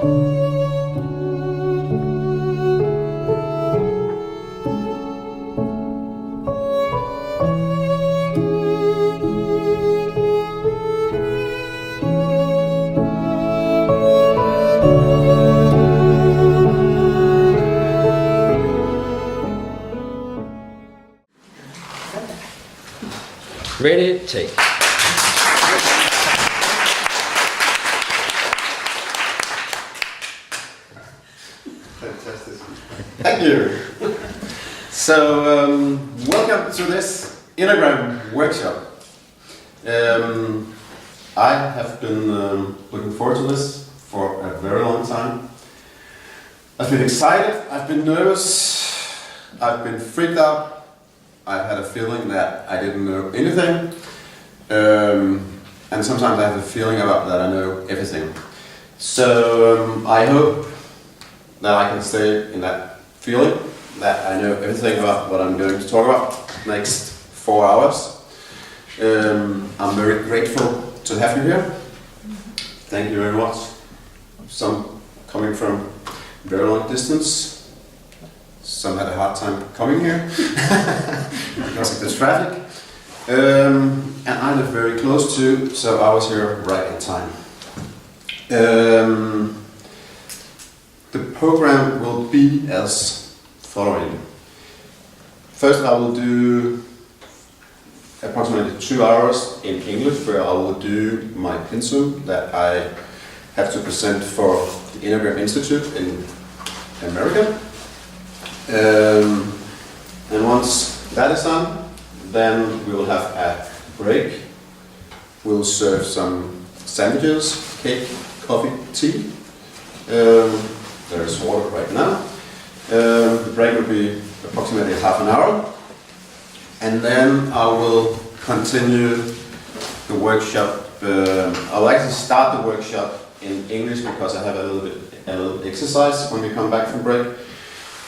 Ready, take. Fantastic. Thank you. So, welcome to this Enneagram workshop. I have been looking forward to this for a very long time. I've been excited, I've been nervous, I've been freaked out. I had a feeling that I didn't know anything, and sometimes I have a feeling about that I know everything. So I hope that I can stay in that feeling, that I know everything about what I'm going to talk about next 4 hours. I'm very grateful to have you here. Thank you very much. Some coming from very long distance. Some had a hard time coming here because of the traffic. And I live very close to, so I was here right in time. The program will be as following. First I will do approximately 2 hours in English where I will do my pensum that I have to present for the Enneagram Institute in America. And once that is done, then we will have a break. We'll serve some sandwiches, cake, coffee, tea. There is water right now. The break will be approximately half an hour. And then I will continue the workshop. I'll actually start the workshop in English because I have a little exercise when we come back from break.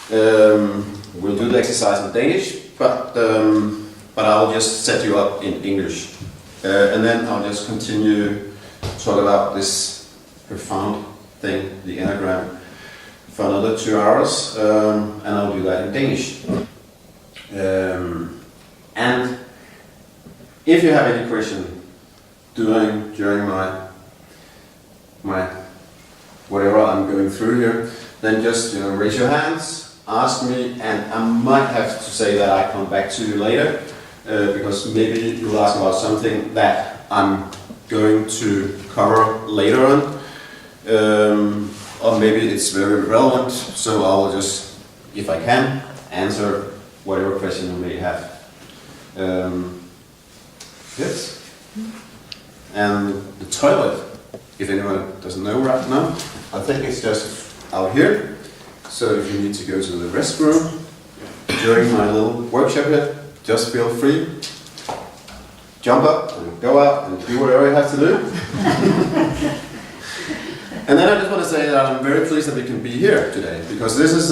We'll do the exercise in Danish, but I'll just set you up in English. And then I'll just continue to talk about this profound thing, the Enneagram, for another 2 hours, and I'll do that in Danish. And if you have any question during my whatever I'm going through here, then just raise your hands. Ask me, and I might have to say that I come back to you later, because maybe you'll ask about something that I'm going to cover later on, or maybe it's very relevant, so I will just, if I can, answer whatever question you may have. Yes? And the toilet, if anyone doesn't know right now, I think it's just out here. So if you need to go to the restroom during my little workshop here, just feel free. Jump up and go out and do whatever you have to do. And then I just want to say that I'm very pleased that we can be here today, because this is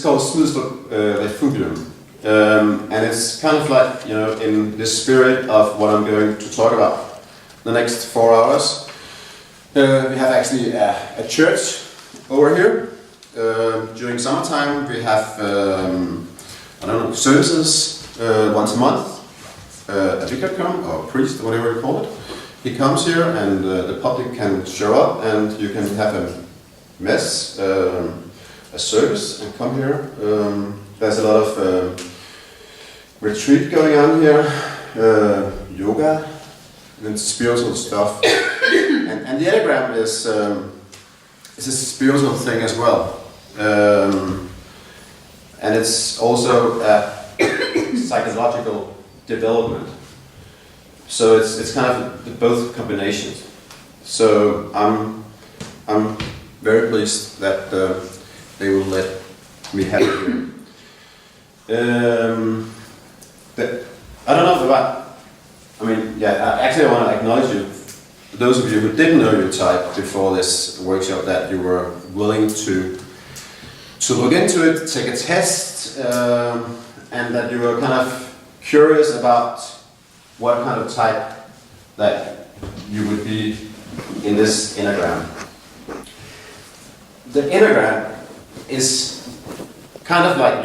called Smidstrup Refugium. And it's kind of like, in the spirit of what I'm going to talk about the next 4 hours. We have actually a church over here. During summertime we have services once a month. A vicar comes, or a priest, whatever you call it. He comes here and the public can show up and you can have a mess, a service, and come here. There's a lot of retreat going on here, yoga and spiritual stuff. And the Enneagram is a spiritual thing as well. And it's also a psychological development. So it's kind of both combinations. So I'm very pleased that they will let me have it here. I don't know about, actually I want to acknowledge you, those of you who didn't know your type before this workshop, that you were willing to look into it, take a test, and that you were kind of curious about what kind of type that you would be in this Enneagram. the Enneagram is kind of like,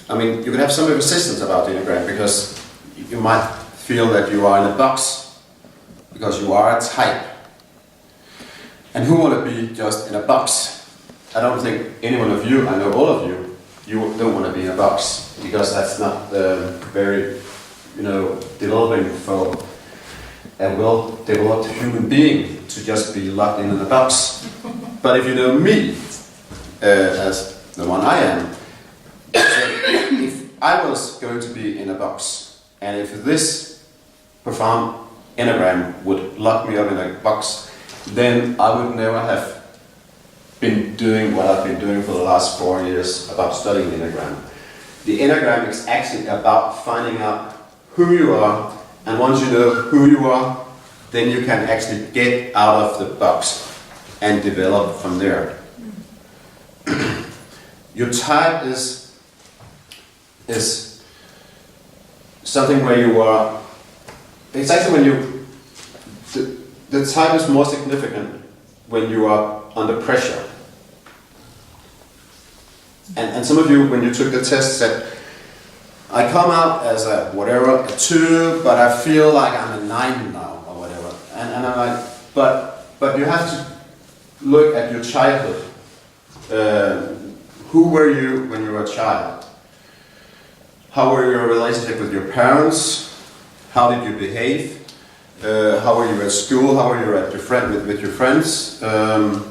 I mean, you could have some resistance about the Enneagram because you might feel that you are in a box because you are a type. And who want to be just in a box? I don't think any one of you, I know all of you, you don't want to be in a box because that's not very, developing for a well-developed human being to just be locked in a box. But if you know me, as the one I am, if I was going to be in a box, and if this profound Enneagram would lock me up in a box, then I would never have been doing what I've been doing for the last 4 years about studying the Enneagram. The Enneagram is actually about finding out who you are, and once you know who you are, then you can actually get out of the box and develop from there. Your type is something where you are. It's actually when the type is more significant when you are under pressure. And some of you, when you took the test, said, I come out as a whatever, a 2, but I feel like I'm a 9 now, or whatever. And I'm like, but you have to look at your childhood. Who were you when you were a child? How were your relationship with your parents? How did you behave? How were you at school? How were you at with your friends? How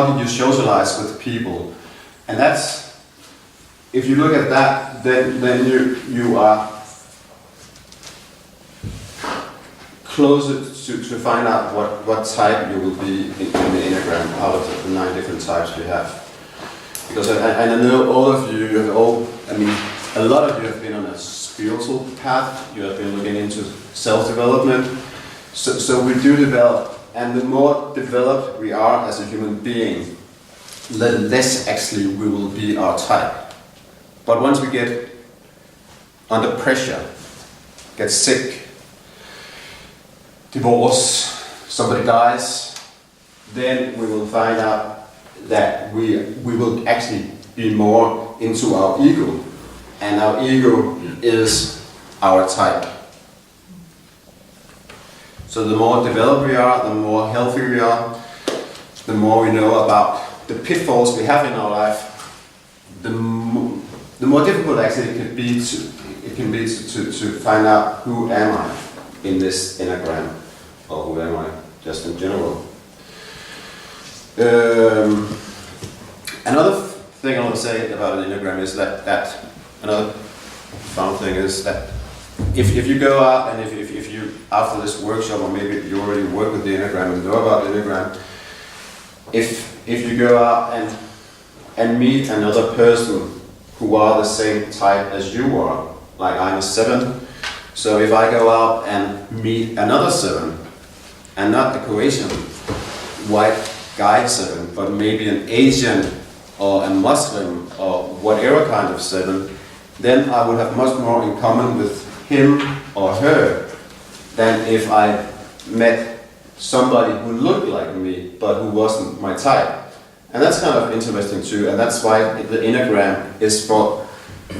did you socialize with people? And that's, if you look at that, then you are closer to find out what type you will be in the Enneagram out of the 9 different types we have. Because I know all of you, a lot of you have been on a spiritual path, you have been looking into self-development, so we do develop, and the more developed we are as a human being, the less actually we will be our type. But once we get under pressure, get sick, divorce, somebody dies, then we will find out that we will actually be more into our ego, and our ego is our type. So the more developed we are, the more healthy we are, the more we know about the pitfalls we have in our life, the more difficult actually it can be to find out who am I in this Enneagram, or who am I just in general. Another thing I want to say about an Enneagram is that another fun thing is that if you go out and if you, after this workshop, or maybe you already work with the Enneagram and know about the Enneagram, if you go out and meet another person who are the same type as you are, like I'm a 7, so if I go out and meet another 7, and not the Croatian white guy 7, but maybe an Asian or a Muslim or whatever kind of 7, then I would have much more in common with him or her than if I met somebody who looked like me but who wasn't my type. And that's kind of interesting too, and that's why the Enneagram is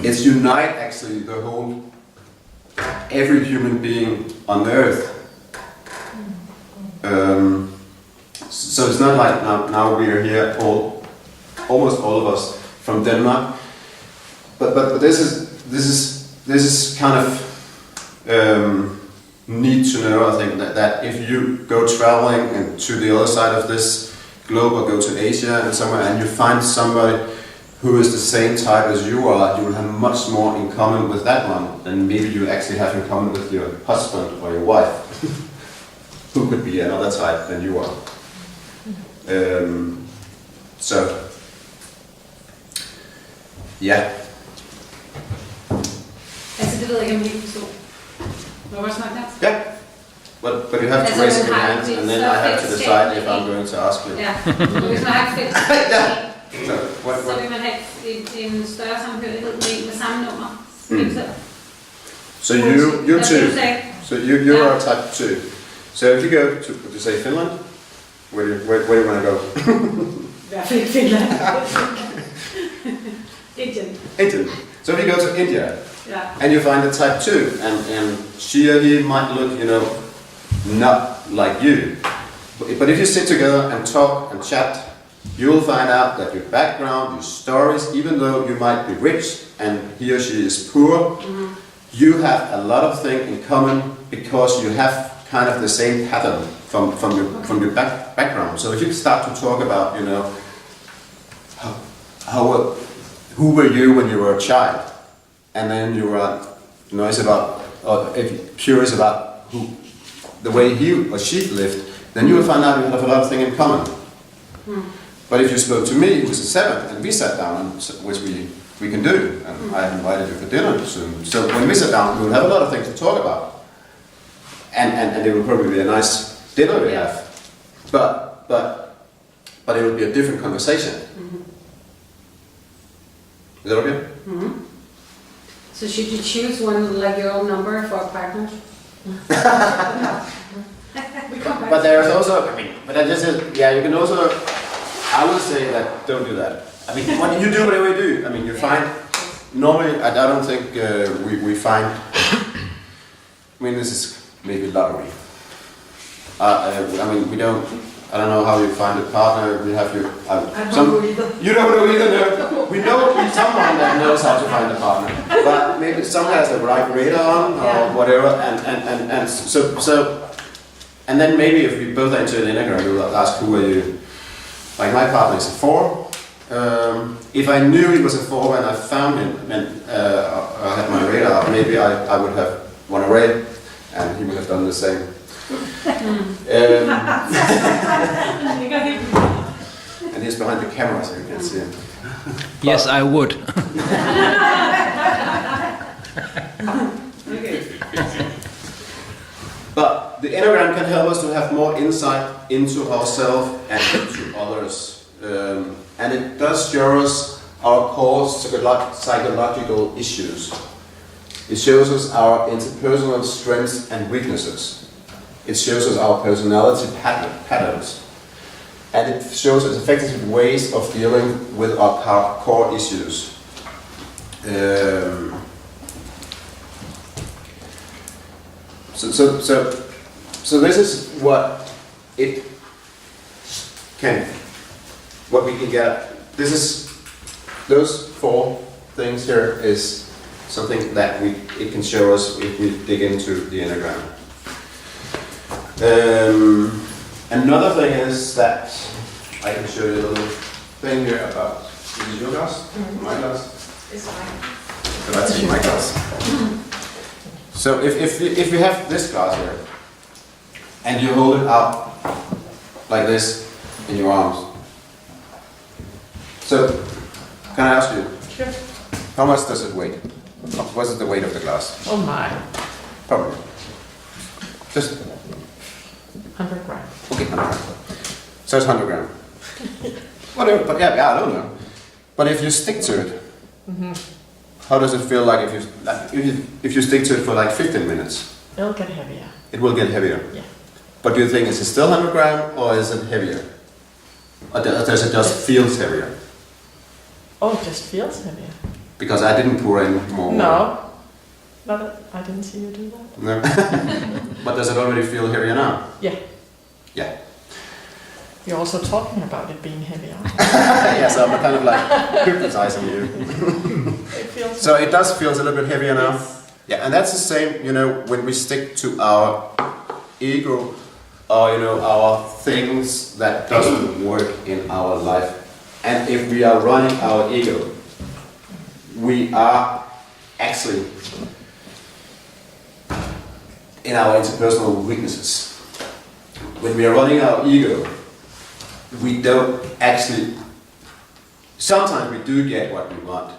it's unite actually the whole, every human being on earth. So it's not like now we are here, almost all of us from Denmark, but this is kind of neat to know. I think that if you go traveling and to the other side of this globe, or go to Asia and somewhere, and you find somebody who is the same type as you are, you will have much more in common with that one than maybe you actually have in common with your husband or your wife, who could be another type than you are. Ja. Altså det ved jeg ikke om I forstår. Må jeg godt snakke dansk? Ja. But you have to raise your hand, and then I have to decide if I'm going to ask you. Ja, hvis man har et fælles så vil man have en større samhørighed med en med samme nummer. So you too. So you are type 2. So if you go to, would you say Finland? Where do you want to go? Finland. Indian. So if you go to India, Yeah. and you find a type 2, and she or he might look, not like you. But if you sit together and talk and chat, you will find out that your background, your stories, even though you might be rich and he or she is poor, you have a lot of things in common because you have kind of the same pattern from your background. So if you start to talk about, who were you when you were a child, and then you were curious about the way he or she lived, then you will find out you have a lot of things in common. But if you spoke to me, who was a 7, and we sat down, which we can do, and I have invited you for dinner soon. So when we sit down, we will have a lot of things to talk about, and it will probably be a nice dinner we have. But it will be a different conversation. Is that okay? So should you choose one like your own number for a partner? But there's also, you can also, I would say that don't do that. I mean, when you do whatever you do, I mean, you find, normally, I don't think we find, I mean, this is maybe lottery. I mean, I don't know how you find a partner. We have you. You don't know either. No. We know someone that knows how to find a partner, but maybe someone has the right radar on or whatever, and so, and then maybe if we both are into an Enneagram, we will ask who are you. Like my partner is a 4. If I knew he was a 4 when I found him and I had my radar, maybe I would have won a race, and he would have done the same. And he's behind the camera so you can see him. Yes, I would. But the Enneagram can help us to have more insight into ourselves and into others. And it does show us our core psychological issues. It shows us our interpersonal strengths and weaknesses. It shows us our personality patterns. And it shows us effective ways of dealing with our core issues. So this is what we can get. Those 4 things here is something that it can show us if we dig into the Enneagram. Another thing is that I can show you a little thing here about, is it your glass? My glass? It's fine. So that's my glass. So if we have this glass here, and you hold it out like this in your arms. So, can I ask you, Sure. how much does it weigh? What is the weight of the glass? Oh my. Probably. Just 100 grams. okay, 100 grams. So it's 100 grams. Whatever, but yeah, I don't know. But if you stick to it, how does it feel like if you stick to it for like 15 minutes? It'll get heavier. It will get heavier. Yeah. But do you think is it still 100 grams or is it heavier? Or does it just feel heavier? Oh, it just feels heavier. Because I didn't pour in more water. No. I didn't see you do that. No. But does it already feel heavier now? Yeah. Yeah. You're also talking about it being heavier. Yeah, so I'm kind of like hypnotizing you. It feels So it does feel a little bit heavier now? Yes. Yeah, and that's the same, when we stick to our ego or, our things that doesn't work in our life. And if we are running our ego, we are actually in our interpersonal weaknesses. When we are running our ego, we don't actually, sometimes we do get what we want,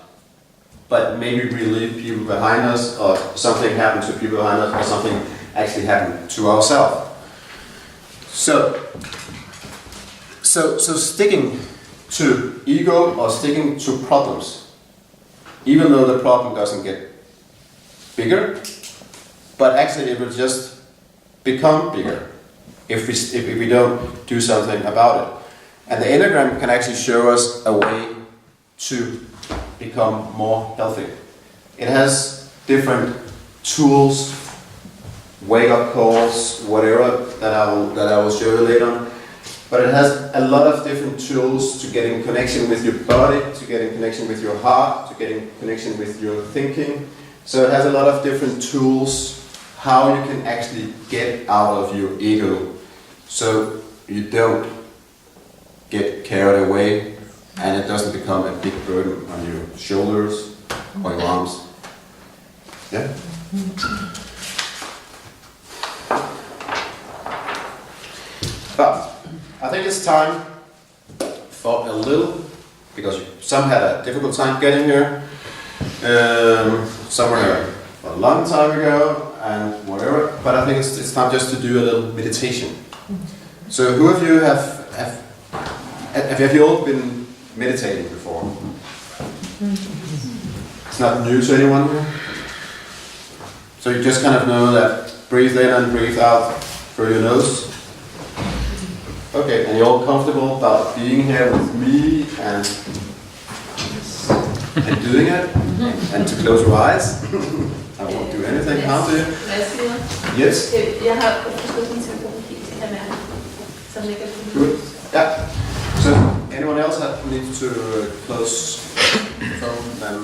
but maybe we leave people behind us, or something happened to people behind us, or something actually happened to ourselves. So sticking to ego or sticking to problems, even though the problem doesn't get bigger, but actually it will just become bigger. if we don't do something about it. And the Enneagram can actually show us a way to become more healthy. It has different tools, wake-up calls, whatever that I will show you later. But it has a lot of different tools to get in connection with your body, to get in connection with your heart, to get in connection with your thinking. So it has a lot of different tools how you can actually get out of your ego, so you don't get carried away and it doesn't become a big burden on your shoulders or your arms. Yeah? But I think it's time for a little, because some had a difficult time getting here, some were here a long time ago and whatever, but I think it's time just to do a little meditation. So who of you have you all been meditating before? It's not new to anyone here? So you just kind of know that breathe in and breathe out through your nose. Okay, and you're all comfortable about being here with me and doing it, and to close your eyes. I won't do anything harm to you. Yes? Jeg har forstået din telefon helt til kanalen, som ligger på Good. Yeah. So, anyone else that needs to close the phone, then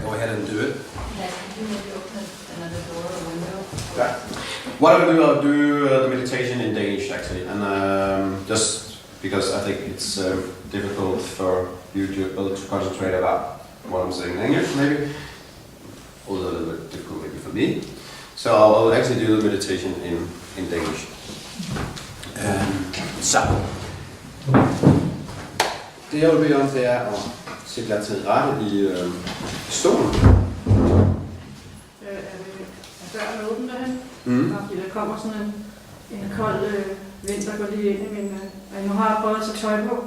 go ahead and do it. Yeah. What I'll do the meditation in Danish actually, and just because I think it's difficult for you to be able to concentrate about what I'm saying in English, maybe, although a little bit difficult maybe for me. So I'll actually do the meditation in Danish. Så det jeg vil bede om, det er at sætte jer til rette i stolen. Døren åben derhen, og der kommer sådan en kold vind, der går lige ind i min... nu har jeg prøvet at tage tøj på.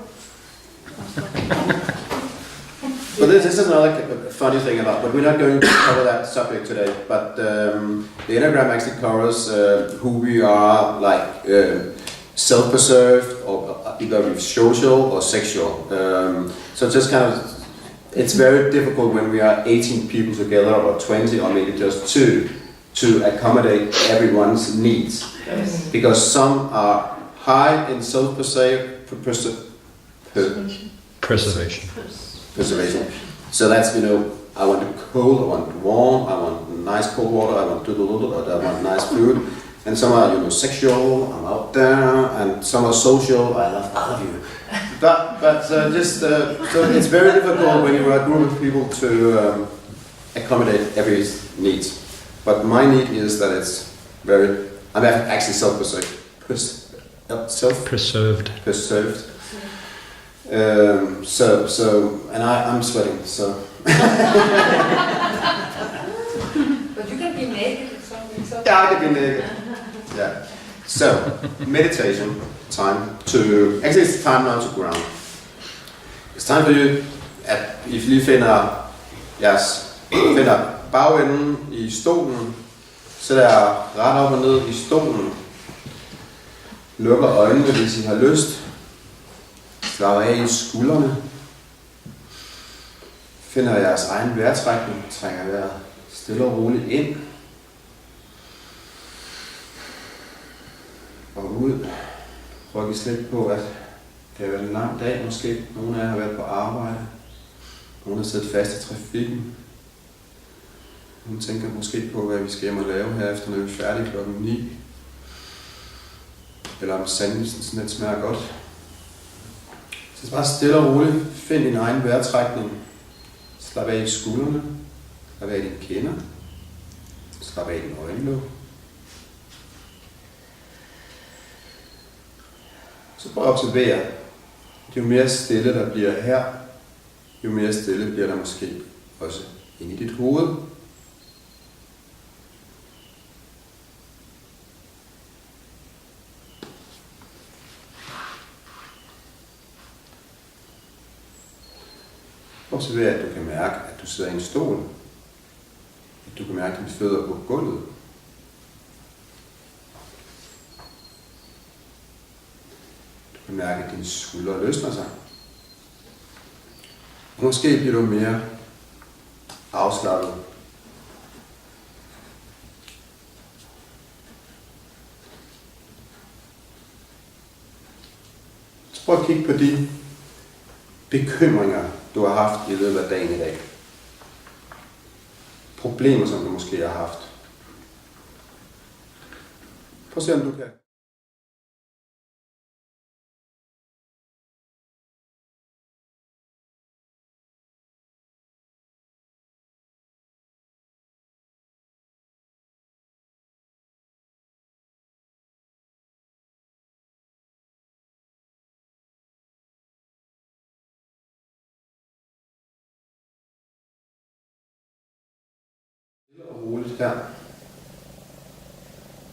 But this is another funny thing about, but we're not going to cover that subject today, but the Enneagram actually covers who we are, like self-preserved, or either social or sexual. So just kind of, it's very difficult when we are 18 people together, or 20, or maybe just 2, to accommodate everyone's needs. Yes. Because some are high in self-preservation. So that's, I want it cold, I want it warm, I want nice cold water, I want I want nice food. And some are, sexual, I'm out there, and some are social, I love all of you. But so it's very difficult when you're a group of people to accommodate every needs. But my need is that I'm actually self-preserved. And I'm sweating, so. But you can be naked or something. So. Yeah, I can be naked. Yeah. So, meditation time actually it's time now to ground. It's time for you, at if you finder bagenden i stolen, så der ret op og ned i stolen. Lukker øjnene, hvis I har lyst. Slapper af i skuldrene. Finder jeres egen vejrtrækning. Trækker vejret stille og roligt ind. Og ud. Rykker slet på, at det har været en lang dag måske. Nogle af jer har været på arbejde. Nogle har siddet fast i trafikken. Nogle tænker måske på, hvad vi skal hjem og lave her efter, når vi er færdige klokken 9. Eller om sandwichen sådan lidt smager godt. Så bare stille og roligt. Find din egen vejrtrækning. Slap af i skuldrene. Slap af i dine kinder. Slap af i dine øjenlåg. Så prøv at observere. Jo mere stille der bliver her, jo mere stille bliver der måske også inde i dit hoved. Observer, at du kan mærke, at du sidder i en stol. At du kan mærke dine fødder på gulvet. kan mærke, at dine skuldre løsner sig. Måske bliver du mere afslappet. Så prøv at kigge på de bekymringer, du har haft i løbet af dagen i dag. Problemer, som du måske har haft. Prøv at se, om du kan. Og roligt her.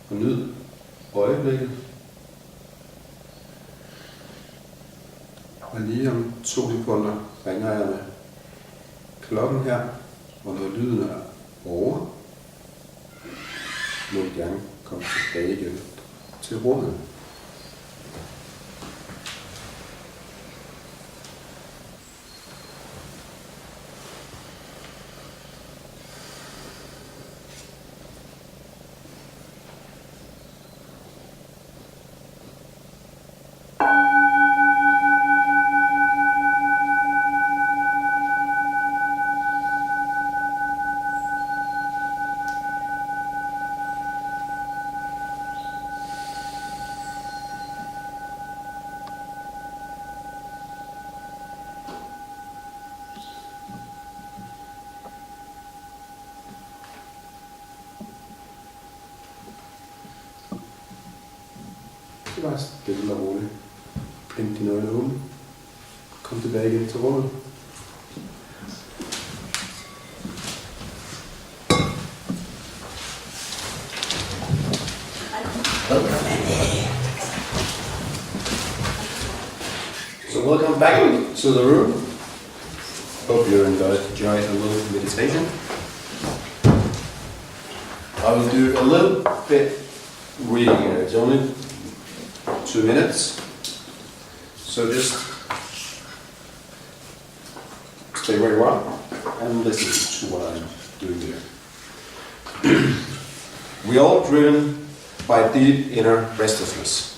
Og nyd øjeblikket. Og lige om 2 sekunder ringer jeg med klokken her, og når lyden er over, må du gerne komme tilbage igen til rummet. Det var stille og roligt. Blink dine øjne åbne. Kom tilbage igen til rummet. So welcome back to the room. Hope you enjoyed a little meditation. I will do a little bit reading here. It's only 2 minutes. So just stay where you are and listen to what I'm doing here. We are all driven by deep inner restlessness.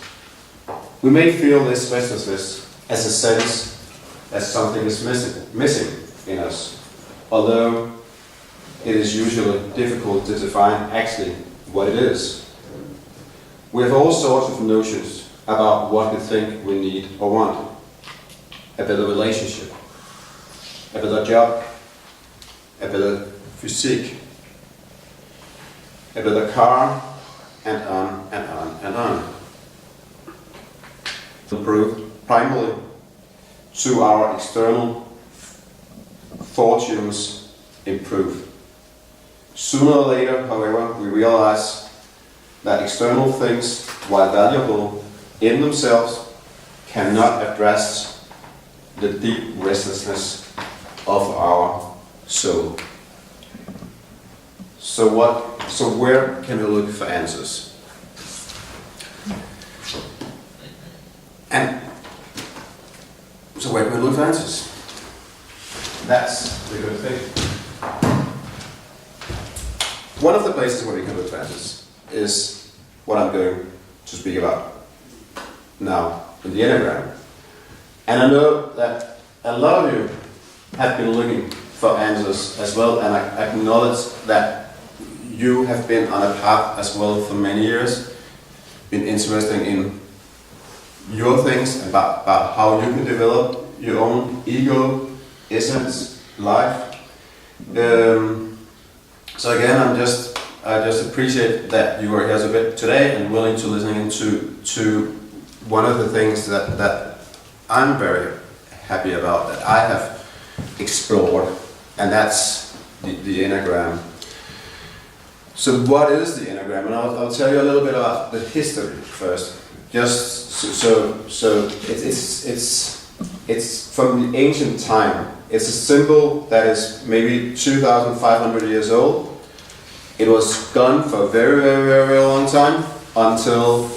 We may feel this restlessness as a sense that something is missing in us, although it is usually difficult to define actually what it is. We have all sorts of notions about what we think we need or want. A better relationship, a better job, a better physique, a better car, and on and on and on. Improve primarily to our external fortunes improve. Sooner or later, however, we realize that external things, while valuable in themselves, cannot address the deep restlessness of our soul. So where can we look for answers? And so where can we look for answers? That's the good thing. One of the places where we can look for answers is what I'm going to speak about now in the Enneagram. And I know that a lot of you have been looking for answers as well, and I acknowledge that you have been on a path as well for many years, been interested in your things, about how you can develop your own ego, essence, life. So again, I just appreciate that you are here today and willing to listen to one of the things that I'm very happy about, that I have explored, and that's the Enneagram. So what is the Enneagram? And I'll tell you a little bit about the history first. Just so it's from the ancient time. It's a symbol that is maybe 2,500 years old. It was gone for a very, very, very, very long time. until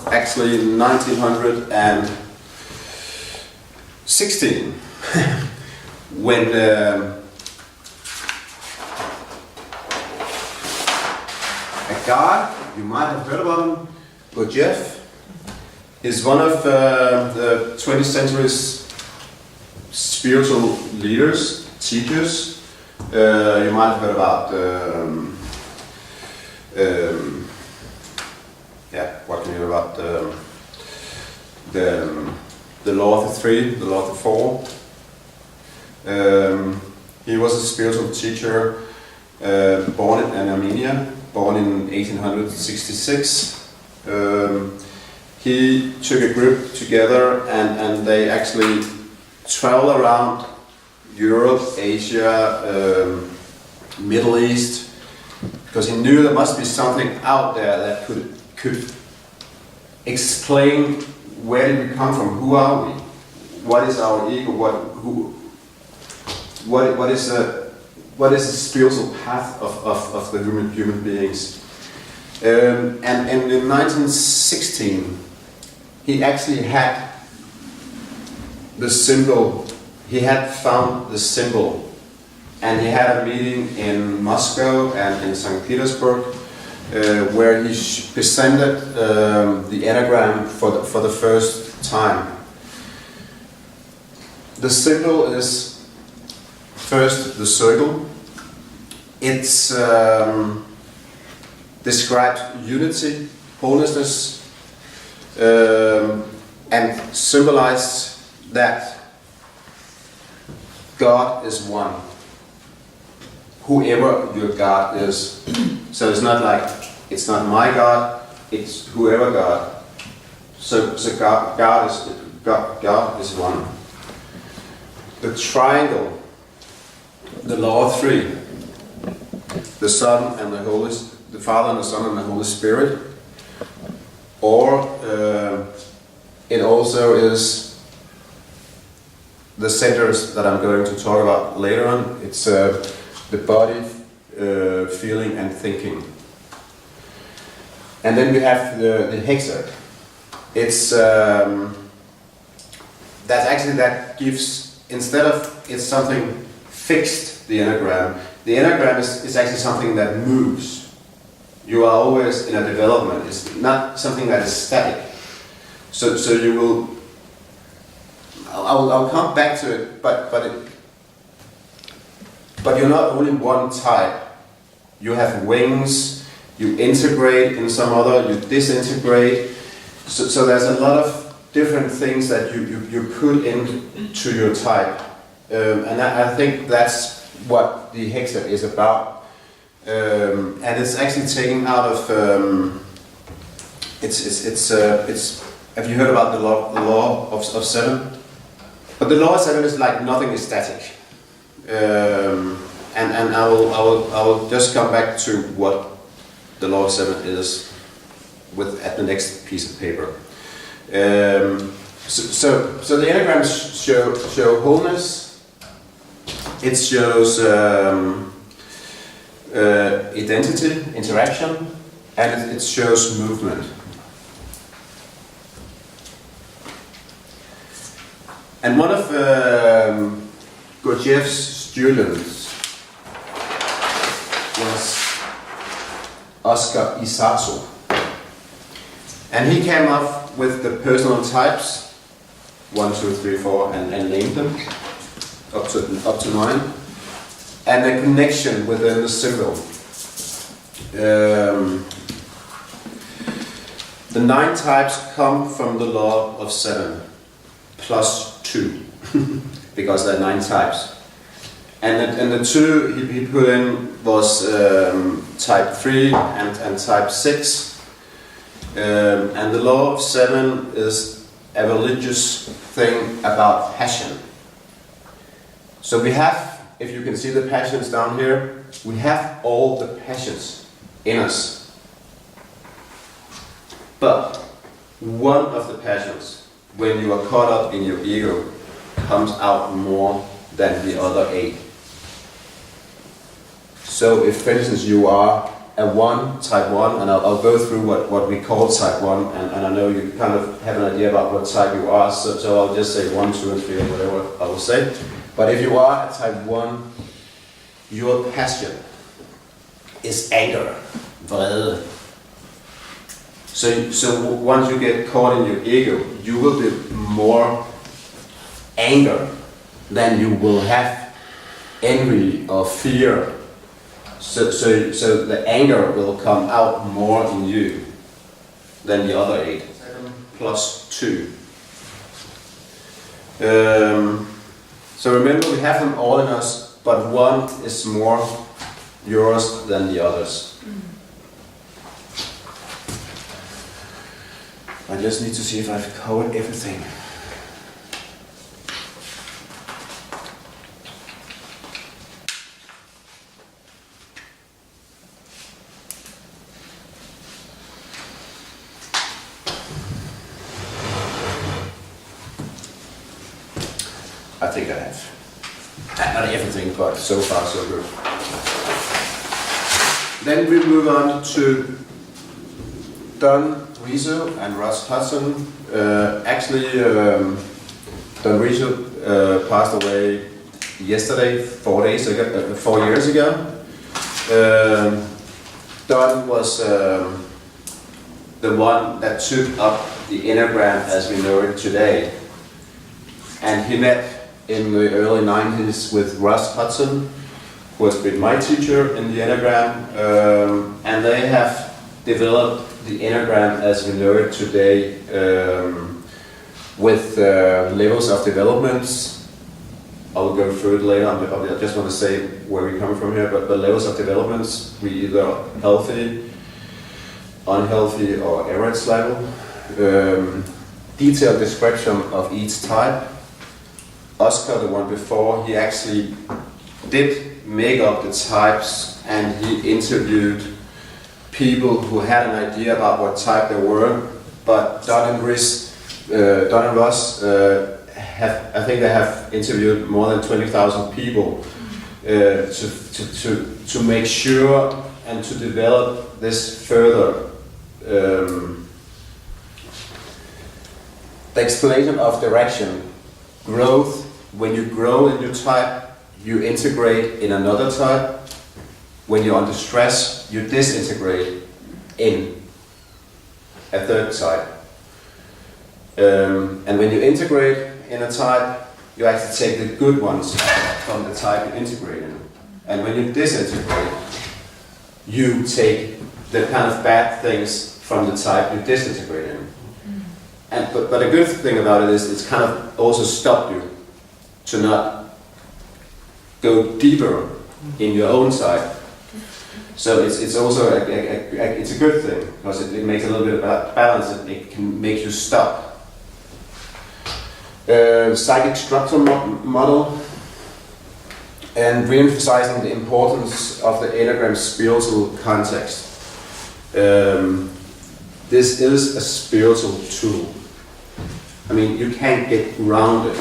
actually 1916, when a guy, you might have heard about him, Gurdjieff, is one of the 20th century's spiritual leaders, teachers. You might have heard about what can you hear about the law of the three, the law of the four. He was a spiritual teacher, born in Armenia, born in 1866. He took a group together and they actually traveled around Europe, Asia, Middle East, because he knew there must be something out there that could explain where did we come from, who are we, what is our ego, what is the spiritual path of the human beings. And in 1916, he actually had the symbol. He had found the symbol, and he had a meeting in Moscow and in St. Petersburg, where he presented the Enneagram for the first time. The symbol is first the circle. It's describes unity, wholeness, and symbolizes that God is one, whoever your God is. So it's not like, it's not my God, it's whoever God. So God is one. The triangle, the law of three, the Son and the Father and the Son and the Holy Spirit, or it also is the centers that I'm going to talk about later on. It's the body, feeling and thinking. And then we have the hexad. It's that gives, instead of it's something fixed, the Enneagram is actually something that moves. You are always in a development. It's not something that is static. So you will. I'll come back to it, but you're not only one type. You have wings. You integrate in some other. You disintegrate. So there's a lot of different things that you put into your type, and I think that's what the hexad is about. And it's actually taken out of. It's. Have you heard about the law of seven? But the law of seven is like nothing is static. And I will just come back to what the law of seven is at the next piece of paper. So the Enneagrams show wholeness. It shows identity, interaction, and it shows movement. And one of Gurdjieff's students was Oscar Issaso. And he came up with the personal types, 1, 2, 3, 4, and named them up to 9, and the connection within the symbol. The 9 types come from the law of 7 plus 2, because there are 9 types. And the 2 he put in was type 3 and type 6. And the law of 7 is a religious thing about passion. So we have, if you can see the passions down here, we have all the passions in us. But one of the passions, when you are caught up in your ego, comes out more than the other 8. So if, for instance, you are a 1, type 1, and I'll go through what we call type 1, and I know you kind of have an idea about what type you are, so I'll just say 1, 2, and 3, or whatever I will say. But if you are a type 1, your passion is anger, vrede. So once you get caught in your ego, you will be more anger than you will have envy or fear. So the anger will come out more in you than the other 8. Plus 2. So remember, we have them all in us, but one is more yours than the others. I just need to see if I've covered everything. I think I have. Not everything, but so far so good. Then we move on to Don Rizzo and Russ Hudson. Actually, Don Rizzo passed away yesterday, 4 years ago. Don was the one that took up the Enneagram as we know it today. And he met in the early 90s with Russ Hudson, who has been my teacher in the Enneagram, and they have developed the Enneagram as we know it today with levels of developments. I'll go through it later. I just want to say where we come from here, but the levels of developments, we either healthy, unhealthy, or average level. Detailed description of each type. Oscar, the one before, he actually did make up the types, and he interviewed people who had an idea about what type they were. But Don and Russ I think they have interviewed more than 20,000 people to make sure and to develop this further. The explanation of direction, growth. When you grow in your type, you integrate in another type. When you're under stress, you disintegrate in a third type. And when you integrate in a type, you actually take the good ones from the type you integrate in. And when you disintegrate, you take the kind of bad things from the type you disintegrate in. But a good thing about it is it's kind of also stopped you to not go deeper in your own type. So it's also it's a good thing because it makes a little bit of balance. It can make you stop. Psychic structure model, and re-emphasizing the importance of the Enneagram's spiritual context. This is a spiritual tool. I mean, you can't get grounded.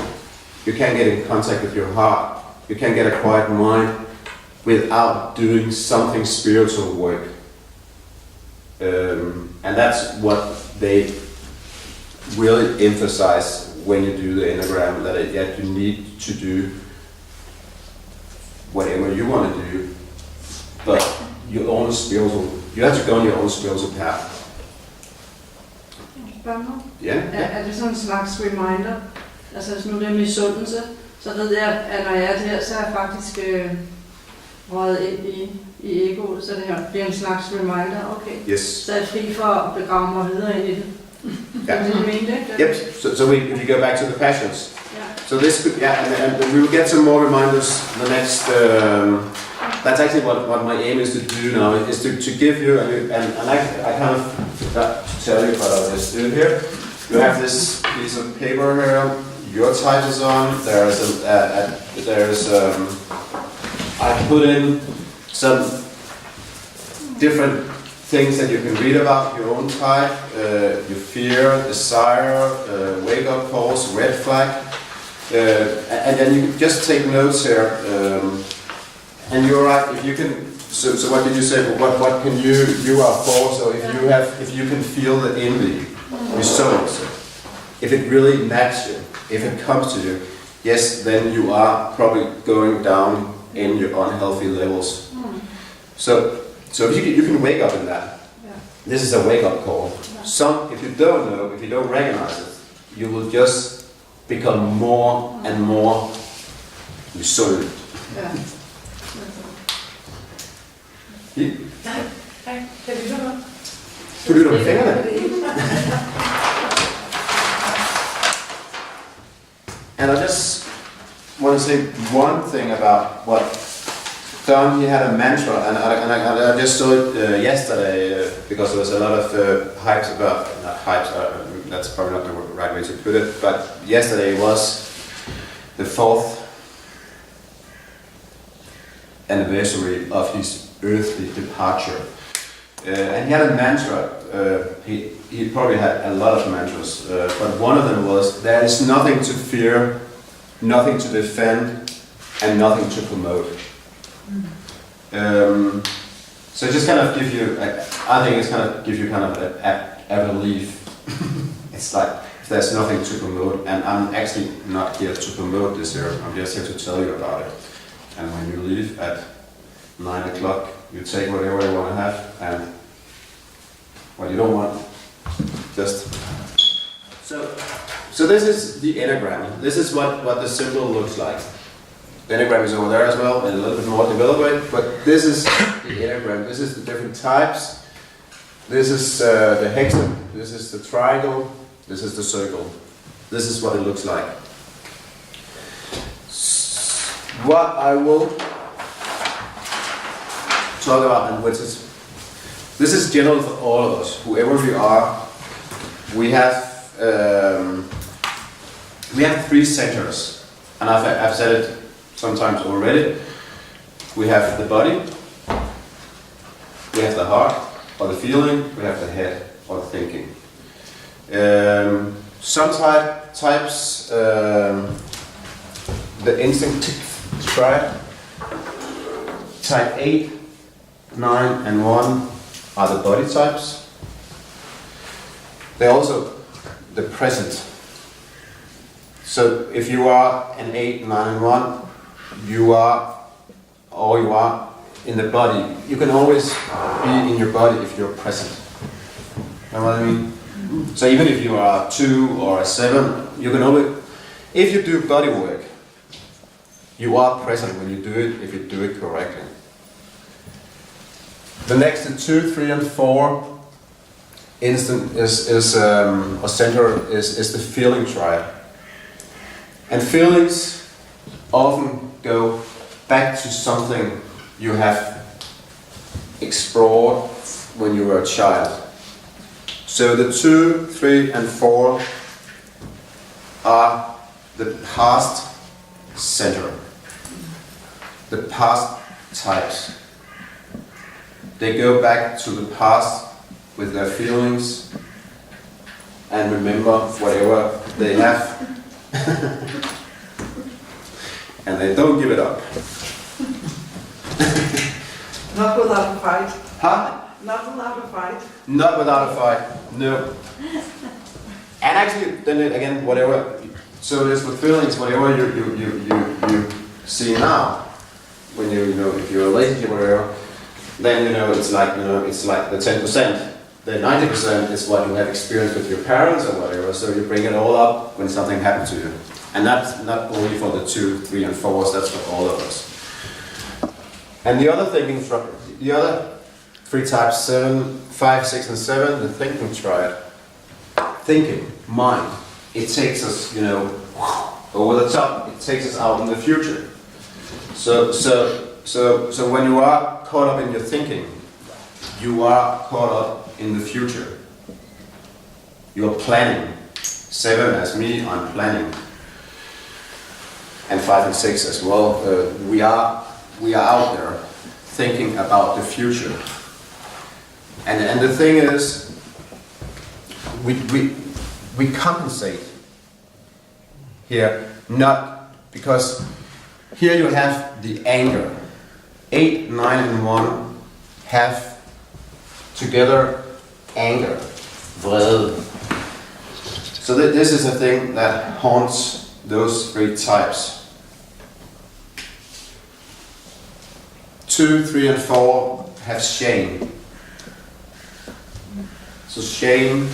You can't get in contact with your heart. You can't get a quiet mind without doing something spiritual work. And that's what they really emphasize when you do the Enneagram, that you need to do whatever you want to do, but your own spiritual, you have to go on your own spiritual path. Ja. Er det sådan en slags reminder? Altså hvis nu det er misundelse, så ved jeg, at når jeg er der, så er jeg faktisk røget ind i egoet, så det her bliver en slags reminder, okay? Yes. Så er jeg fri for at begrave mig videre ind i det. Yeah. Did you mean it? Yep. So if you go back to the passions. Yeah. So this could, and we will get some more reminders the next. That's actually what my aim is to do now, is to give you, and I kind of forgot to tell you, but I'll just do it here. You have this piece of paper here. Your type is on. I put in some different things that you can read about your own type, your fear, desire, wake-up calls, red flag, and then you just take notes here. And you're right, if you can So what did you say? What can you are for? So if you can feel the envy, you sow it. If it really nags you, if it comes to you, yes, then you are probably going down in your unhealthy levels. So if you can wake up in that. Yeah. This is a wake up call. Yeah. If you don't know, if you don't recognize it, you will just become more and more resolute. Ja. Hej, kan du høre mig? Du lytter med fingrene. And I just want to say one thing about what Don, he had a mantra, and I just saw it yesterday because there was a lot of hypes about, not hypes, that's probably not the right way to put it, but yesterday was the 4th anniversary of his earthly departure. And he had a mantra, he probably had a lot of mantras, but one of them was, there is nothing to fear, nothing to defend, and nothing to promote. So just kind of give you, I think it's kind of give you kind of a relief. It's like, if there's nothing to promote, and I'm actually not here to promote this here, I'm just here to tell you about it. And when you leave at 9 o'clock, you take whatever you want to have, and what you don't want, just... So this is the Enneagram. This is what the symbol looks like. The Enneagram is over there as well, and a little bit more developed, but this is the Enneagram. This is the different types. This is the hexagon. This is the triangle. This is the circle. This is what it looks like. What I will talk about, and this is general for all of us, whoever we are. We have 3 centers, and I've said it sometimes already. We have the body, we have the heart, or the feeling, we have the head, or the thinking. Some types, the instinctive triad, type 8, 9, and 1 are the body types. They're also the present. So if you are an 8, 9, and 1, you are in the body. You can always be in your body if you're present. You know what I mean? So even if you are 2 or a 7, you can always, if you do body work, you are present when you do it, if you do it correctly. The next 2, 3, and 4 instant or center is the feeling triad. And feelings often go back to something you have explored when you were a child. So the 2, 3, and 4 are the past center, the past types. They go back to the past with their feelings and remember whatever they have. And they don't give it up. Not without a fight. Huh? Not without a fight. Not without a fight, no. And actually, then again, whatever. So it is with feelings, whatever you see now, when you know if you're in a relationship or whatever, then it's like the 10%. The 90% is what you have experienced with your parents or whatever. So you bring it all up when something happened to you, and that's not only for the 2, 3, and 4s. That's for all of us. And the other thinking, the other 3 types, 7, 5, 6, and 7, the thinking triad. Thinking, mind. It takes us, over the top. It takes us out in the future. So when you are caught up in your thinking, you are caught up in the future. You are planning. 7 as me, I'm planning. And 5 and 6 as well. We are out there thinking about the future. And the thing is, we compensate here, not because here you have the anger. 8, 9, and 1 have together anger, vrede. So this is a thing that haunts those 3 types. 2, 3, and 4 have shame. So shame,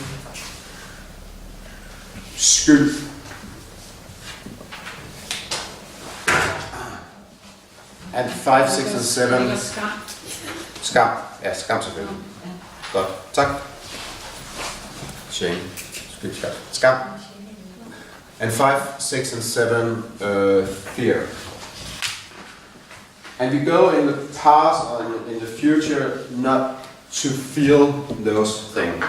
skyld. And 5, 6, and 7. Skam. Ja, skam selvfølgelig. Godt. Tak. Shame. Skyld, skam. And 5, 6, and 7, fear. And we go in the past or in the future not to feel those things.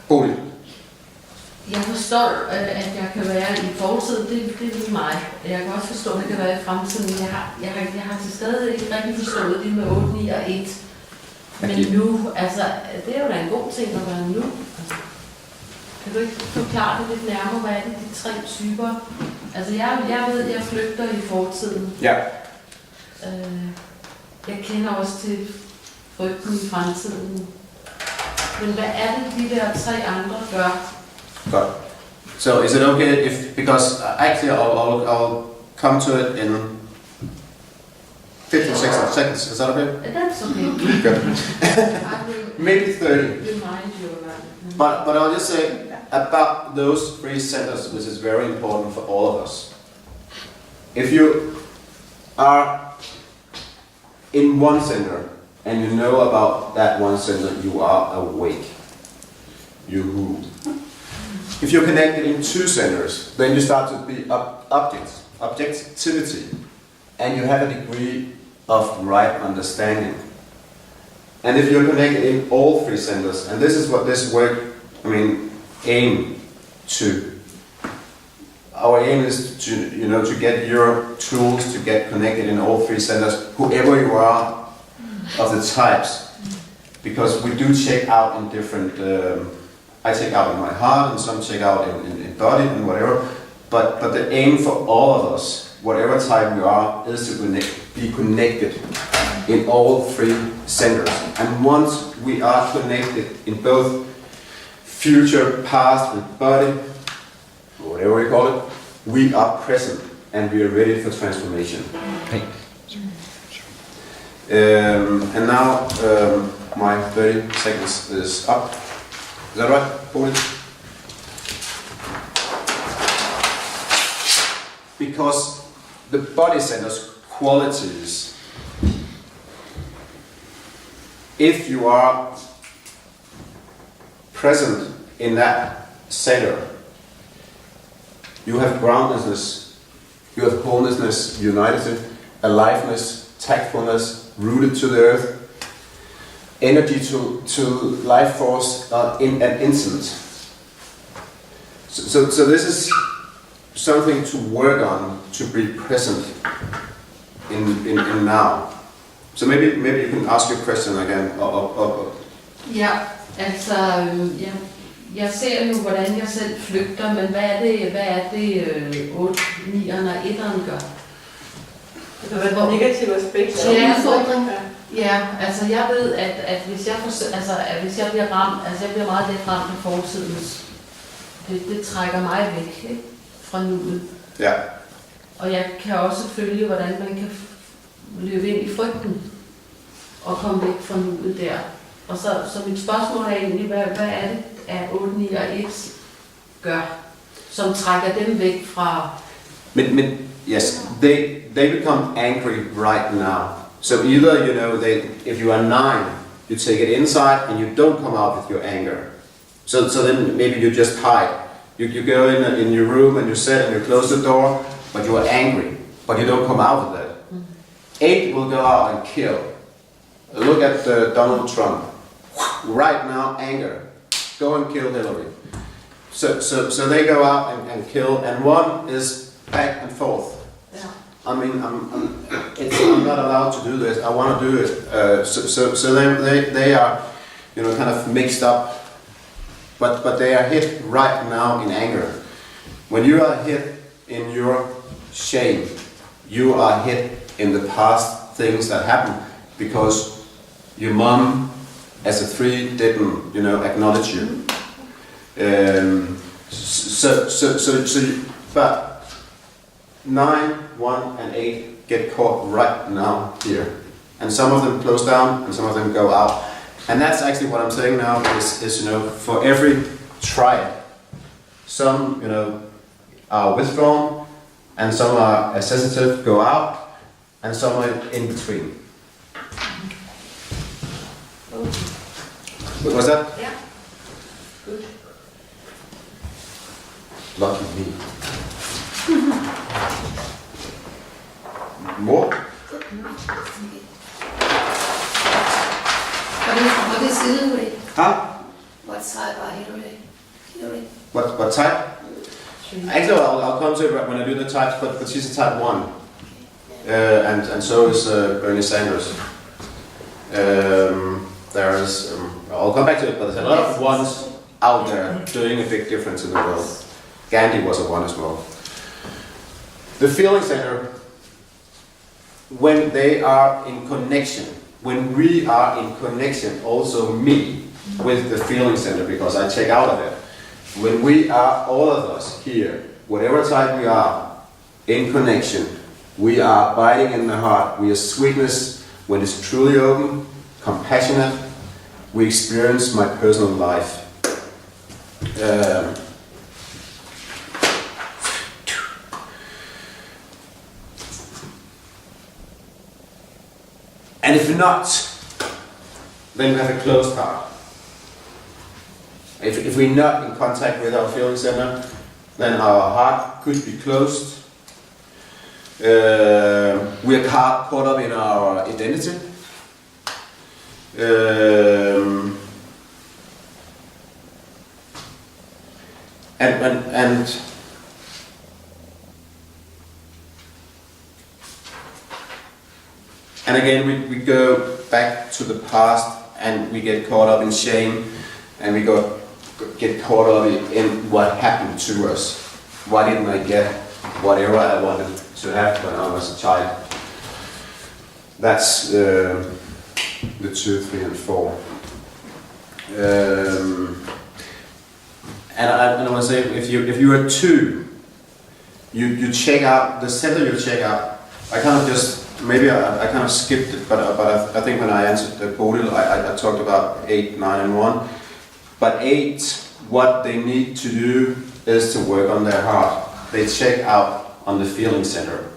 Bodil. Jeg forstår, at jeg kan være i fortiden, det er lige mig. Jeg kan også forstå, at det kan være i fremtiden. Jeg har til stadig ikke rigtig forstået det med 8, 9 og 1. Men nu, altså, det er jo da en god ting at være nu. Altså, kan du ikke forklare det lidt nærmere, hvad er det, de 3 typer? Altså, jeg ved, jeg flygter i fortiden. Ja. Jeg kender også til frygten i fremtiden. Men hvad er det, de der 3 andre gør? Good. So is it okay if, because actually I'll come to it in 50, 60 seconds, is that okay? That's okay. Good. I will Maybe 30. remind you about it. But I'll just say about those 3 centers, which is very important for all of us. If you are in one center and you know about that one center, you are awake. Yoo-hoo. If you're connected in 2 centers, then you start to be objectivity, and you have a degree of right understanding. And if you're connected in all 3 centers, and this is what this work, aim to. Our aim is to get your tools to get connected in all 3 centers, whoever you are of the types, because we do check out in different. I check out in my heart, and some check out in body and whatever. But the aim for all of us, whatever type we are, is to be connected in all 3 centers. And once we are connected in both future, past, and body, whatever you call it, we are present and we are ready for transformation. Okay. And now my 30 seconds is up. Is that right, Bodil? Because the body center's qualities, if you are present in that center, you have groundedness, you have wholeness, unity, aliveness, tactfulness, rooted to the earth, energy to life force in an instant. So this is something to work on, to be present in now. So maybe you can ask your question again. Ja, altså, jeg ser jo, hvordan jeg selv flygter, men hvad er det 8, 9'eren og 1'eren gør? Det kan være et negativt aspekt. Ja, altså jeg ved, at hvis jeg bliver ramt, jeg bliver meget let ramt af fortidens. Det trækker mig væk, ikke? Fra nuet. Ja. Og jeg kan også følge, hvordan man kan løbe ind i frygten og komme væk fra nuet der. Og så mit spørgsmål er egentlig, hvad er det, at 8, 9 og 1 gør, som trækker dem væk fra... Yes, they become angry right now. So either, if you are 9, you take it inside and you don't come out with your anger. So then maybe you just hide. You go in your room and you sit and you close the door, but you are angry, but you don't come out with that. 8 will go out and kill. Look at Donald Trump. Right now, anger. Go and kill Hillary. So they go out and kill, and 1 is back and forth. Yeah. I'm not allowed to do this. I want to do it. So they are, kind of mixed up. But they are hit right now in anger. When you are hit in your shame, you are hit in the past things that happened because your mom as a 3 didn't, acknowledge you. But 9, 1 and 8 get caught right now here. And some of them close down and some of them go out. And that's actually what I'm saying now is for every triad, some, are withdrawn and some are sensitive, go out, and some are in between. What was that? Yeah. Good. Lucky me. More? What is Illinois? Huh? What side are Illinois? What type? Actually, I'll come to it when I do the types, but she's a type 1. And so is Bernie Sanders. I'll come back to it, but there's a lot of ones out there doing a big difference in the world. Gandhi was a 1 as well. The feeling center, when they are in connection, when we are in connection, also me, with the feeling center, because I check out of it. When we are, all of us here, whatever type we are, in connection, we are abiding in the heart. We are sweetness when it's truly open, compassionate. We experience my personal life. And if not, then we have a closed heart. If we're not in contact with our feeling center, then our heart could be closed. We are caught up in our identity. And again, we go back to the past and we get caught up in shame and we get caught up in what happened to us. Why didn't I get whatever I wanted to have when I was a child? That's the 2, 3 and 4. And I want to say, if you are 2, you check out the center. You check out. I kind of just maybe I kind of skipped it, but I think when I answered the Bodil, I talked about 8, 9, and 1. But 8, what they need to do is to work on their heart. They check out on the feeling center.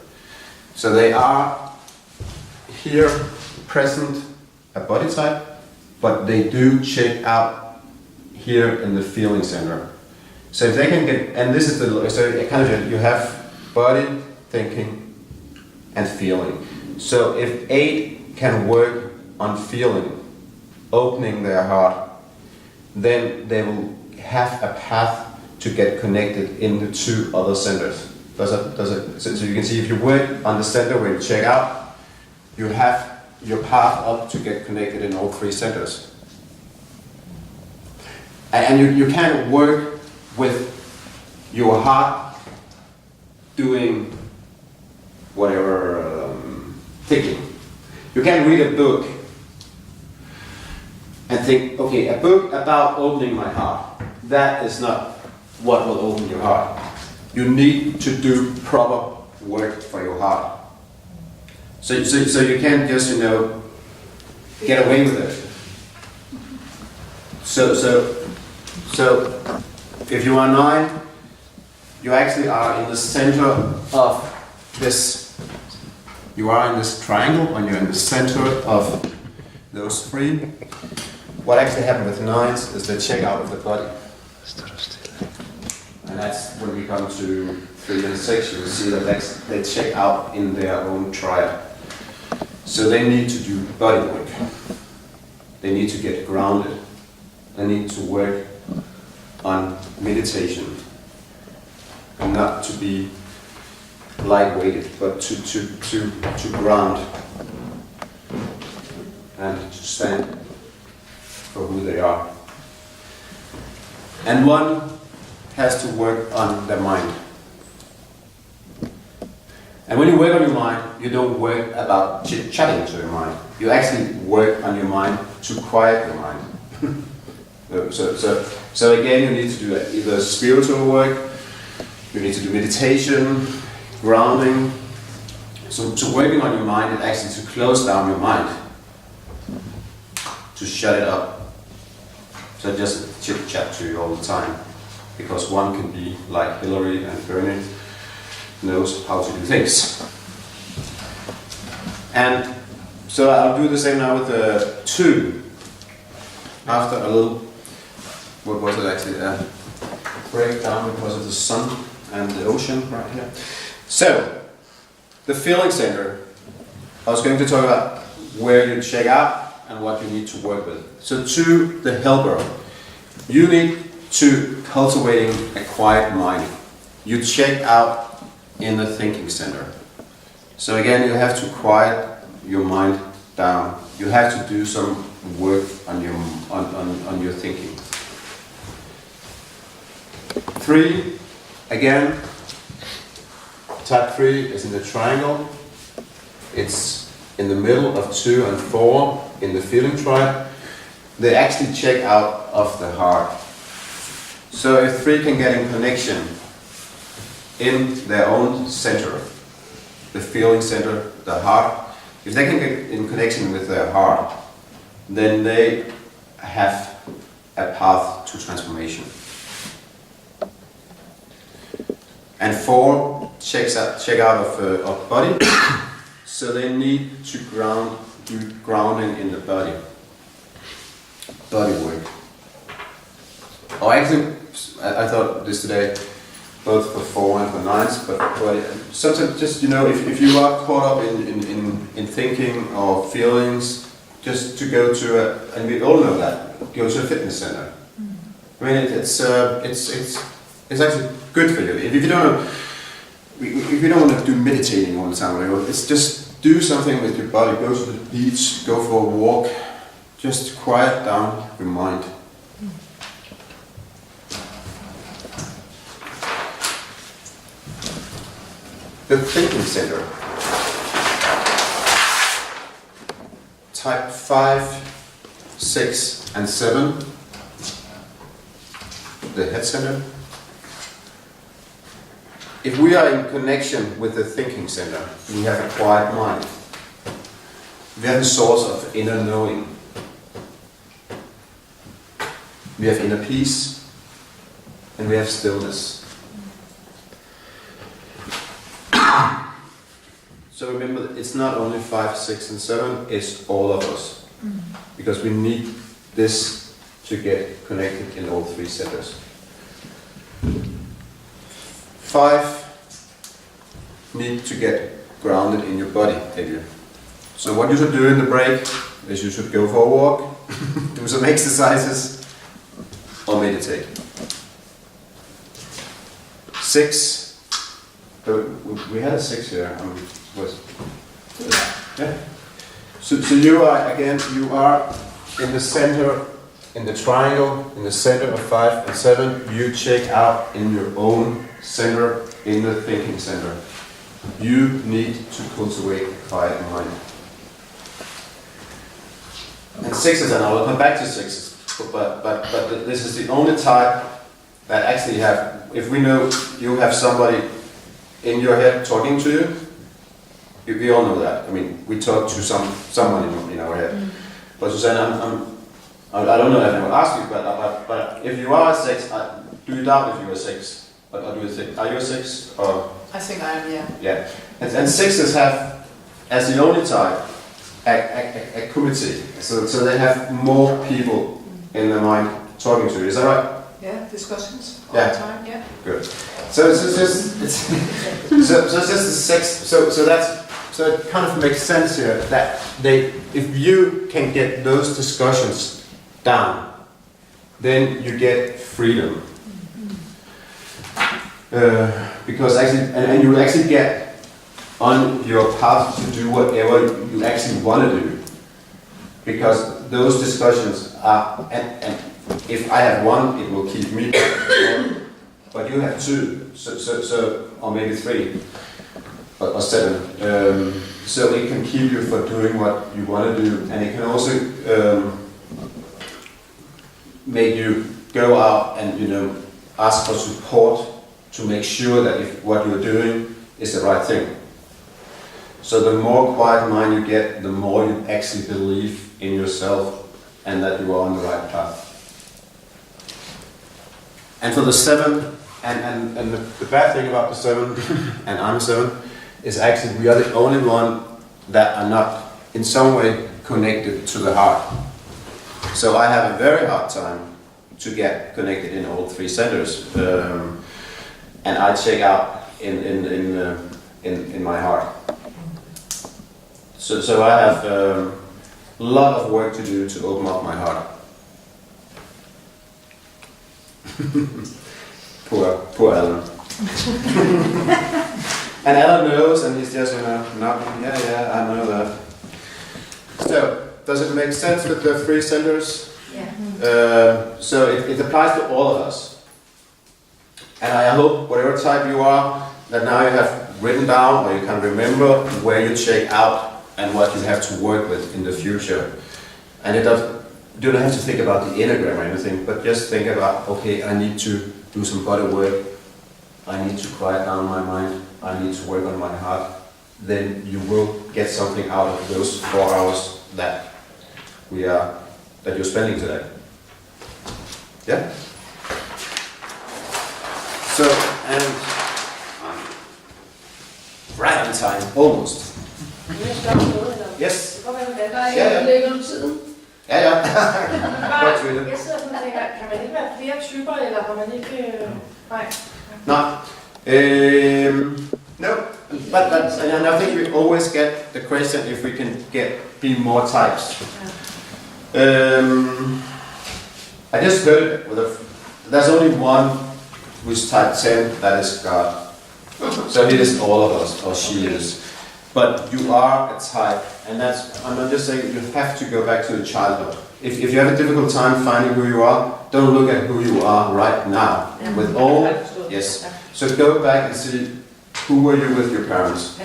So they are here present a body type, but they do check out here in the feeling center. So if they can get, and this is the, so kind of you have body, thinking, and feeling. So if 8 can work on feeling, opening their heart, then they will have a path to get connected in the 2 other centers. So you can see if you work on the center where you check out, you have your path up to get connected in all 3 centers. And you can work with your heart doing whatever thinking. You can read a book and think, okay, a book about opening my heart. That is not what will open your heart. You need to do proper work for your heart. So you can't just, get away with it. So if you are 9, you actually are in the center of this. You are in this triangle, and you're in the center of those 3. What actually happens with 9s is they check out of the body. And that's when we come to 3 and 6, you will see that they check out in their own triad. So they need to do body work. They need to get grounded. They need to work on meditation. And not to be light-weighted, but to ground and to stand for who they are. And 1 has to work on their mind. And when you work on your mind, you don't work about chit-chatting to your mind. You actually work on your mind to quiet your mind. So again, you need to do either spiritual work, you need to do meditation, grounding. So working on your mind is actually to close down your mind, to shut it up. So just chit-chat to you all the time, because one can be like Hillary and Bernie, knows how to do things. And so I'll do the same now with the 2. After a little, what was it actually? Breakdown because of the sun and the ocean right here. So, the feeling center, I was going to talk about where you check out and what you need to work with. So 2, the helper. You need to cultivating a quiet mind. You check out in the thinking center. So again, you have to quiet your mind down. You have to do some work on your thinking. 3, again, type 3 is in the triangle. It's in the middle of 2 and 4 in the feeling tribe. They actually check out of the heart. So if 3 can get in connection in their own center, the feeling center, the heart, if they can get in connection with their heart, then they have a path to transformation. And 4 check out of body, so they need to do grounding in the body work. Or actually, I thought this today, both for 4 and for 9s, but sometimes just, if you are caught up in thinking or feelings, just to go to and we all know that, go to a fitness center. I mean, it's actually good for you. If you don't want to do meditating all the time, it's just do something with your body. Go to the beach, go for a walk, just quiet down your mind. The thinking center. Type 5, 6, and 7. The head center. If we are in connection with the thinking center, we have a quiet mind. We have a source of inner knowing. We have inner peace, and we have stillness. So remember, it's not only 5, 6, and 7, it's all of us. Because we need this to get connected in all 3 centers. 5 need to get grounded in your body area. So what you should do in the break is you should go for a walk, do some exercises, or meditate. 6, we had a 6 here. Yeah. So you are in the center, in the triangle, in the center of 5 and 7. You check out in your own center, in the thinking center. You need to cultivate a quiet mind. And 6s, and I will come back to 6s, but this is the only type that actually have, if we know you have somebody in your head talking to you, we all know that. I mean, we talk to someone in our head. But Susanne, I don't know if I will ask you, but if you are a 6, do you doubt if you're a 6? Or do you think, are you a 6? Or? I think I am, yeah. Yeah. And 6s have, as the only type, a committee. So they have more people in their mind talking to you. Is that right? Yeah, discussions all Yeah. the time, yeah. Good. So it's just the 6. So it kind of makes sense here that if you can get those discussions down, then you get freedom. Because actually, and you will actually get on your path to do whatever you actually want to do. Because those discussions are, and if I have 1, it will keep me, but you have 2, so or maybe 3. or 7. So it can keep you for doing what you want to do, and it can also make you go out and ask for support to make sure that if what you're doing is the right thing. So the more quiet mind you get, the more you actually believe in yourself and that you are on the right path. And for the 7, and the bad thing about the 7, and I'm 7, is actually we are the only one that are not in some way connected to the heart. So I have a very hard time to get connected in all 3 centers, and I check out in my heart. So I have a lot of work to do to open up my heart. poor Alan. And Alan knows, and he's just nodding. Yeah, I know that. So, does it make sense with the 3 centers? Yeah. So it applies to all of us. And I hope whatever type you are, that now you have written down or you can remember where you check out and what you have to work with in the future. And you don't have to think about the Enneagram or anything, but just think about, okay, I need to do some body work, I need to quiet down my mind, I need to work on my heart. Then you will get something out of those 4 hours that you're spending today. Yeah? So, and right on time, almost. Yes. Ja. Lægger du tiden? Ja. Godt, Trine. Jeg sidder sådan og tænker, kan man ikke være flere typer, eller har man ikke... Nej. No. No, but and I think we always get the question if we can be more types. I just heard it there's only one who's type 10, that is God. So he is all of us, or she is. But you are a type, and I'm not just saying you have to go back to the childhood. If you have a difficult time finding who you are, don't look at who you are right now. With all, yes. So go back and see, who were you with your parents?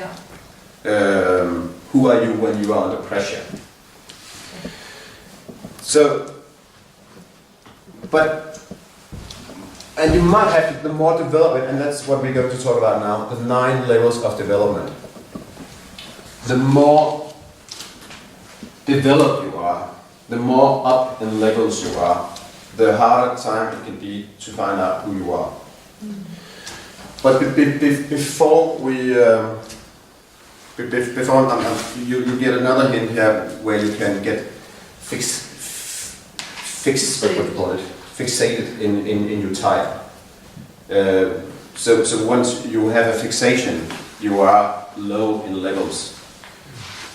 Who are you when you are under pressure? So, and you might have the more development, and that's what we're going to talk about now, the 9 levels of development. The more developed you are, the more up in levels you are, the harder time it can be to find out who you are. But before you get another hint here where you can get fixated in your type. So once you have a fixation, you are low in levels.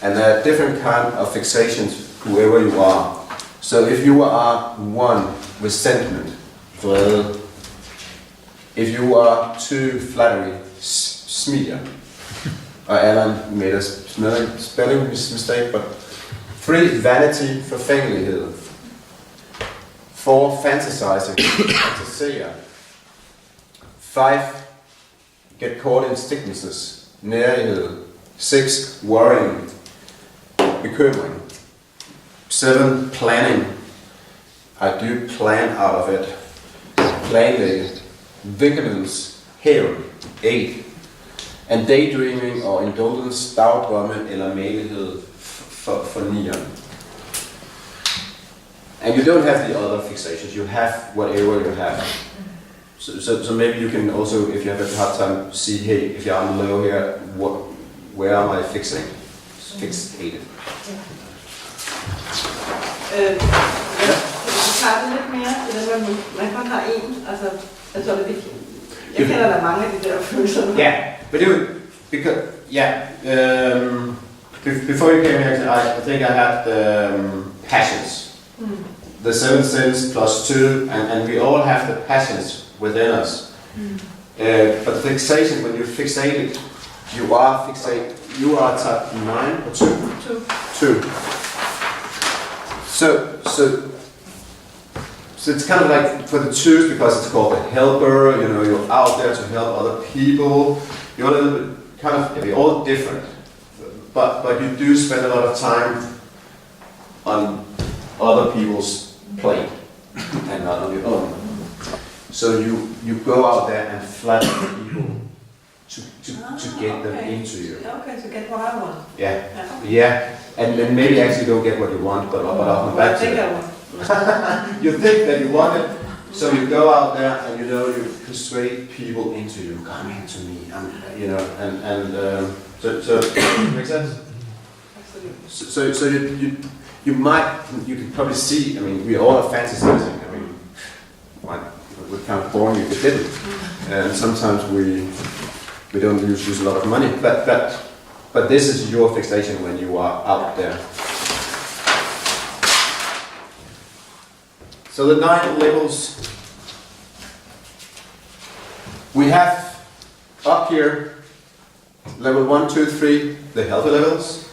And there are different kind of fixations, whoever you are. So if you are 1, resentment, vrede. If you are 2, flattery, smiger. Alan made a spelling mistake, but 3, vanity, forfængelighed. 4, fantasizing, fantasia. 5, get caught in sicknesses, nærighed. 6, worrying, bekymring. 7, planning. I do plan out of it. Planlægge. Vigilance, heroin. 8. And daydreaming or indulgence, dagdrømme eller malighed for 9. And you don't have the other fixations, you have whatever you have. So maybe you can also, if you have a hard time, see, hey, if you're on low here, where am I fixated? Vi tager det lidt mere, det der man kun har en, altså jeg tror det er vigtigt. Jeg kender der mange af de der følelser. Yeah, but because before you came here, I think I had passions. The 7 sins plus 2, and we all have the passions within us. But the fixation, when you're fixated, you are fixated. You are type 9 or 2? 2. So it's kind of like for the 2s, because it's called a helper, you're out there to help other people. You're a little bit kind of, we're all different, but you do spend a lot of time on other people's plate and not on your own. So you go out there and flatter people to get them into you. Okay, to get what I want. Yeah, and then maybe actually don't get what you want, but I'll come back to it. You think that you want it, so you go out there and you persuade people into you. Come into me, so makes sense. So you can probably see. I mean, we all are fantasizing. I mean, it would kind of boring if it didn't. And sometimes we don't use a lot of money, but this is your fixation when you are out there. So the 9 levels we have up here, level 1, 2, 3, the healthy levels.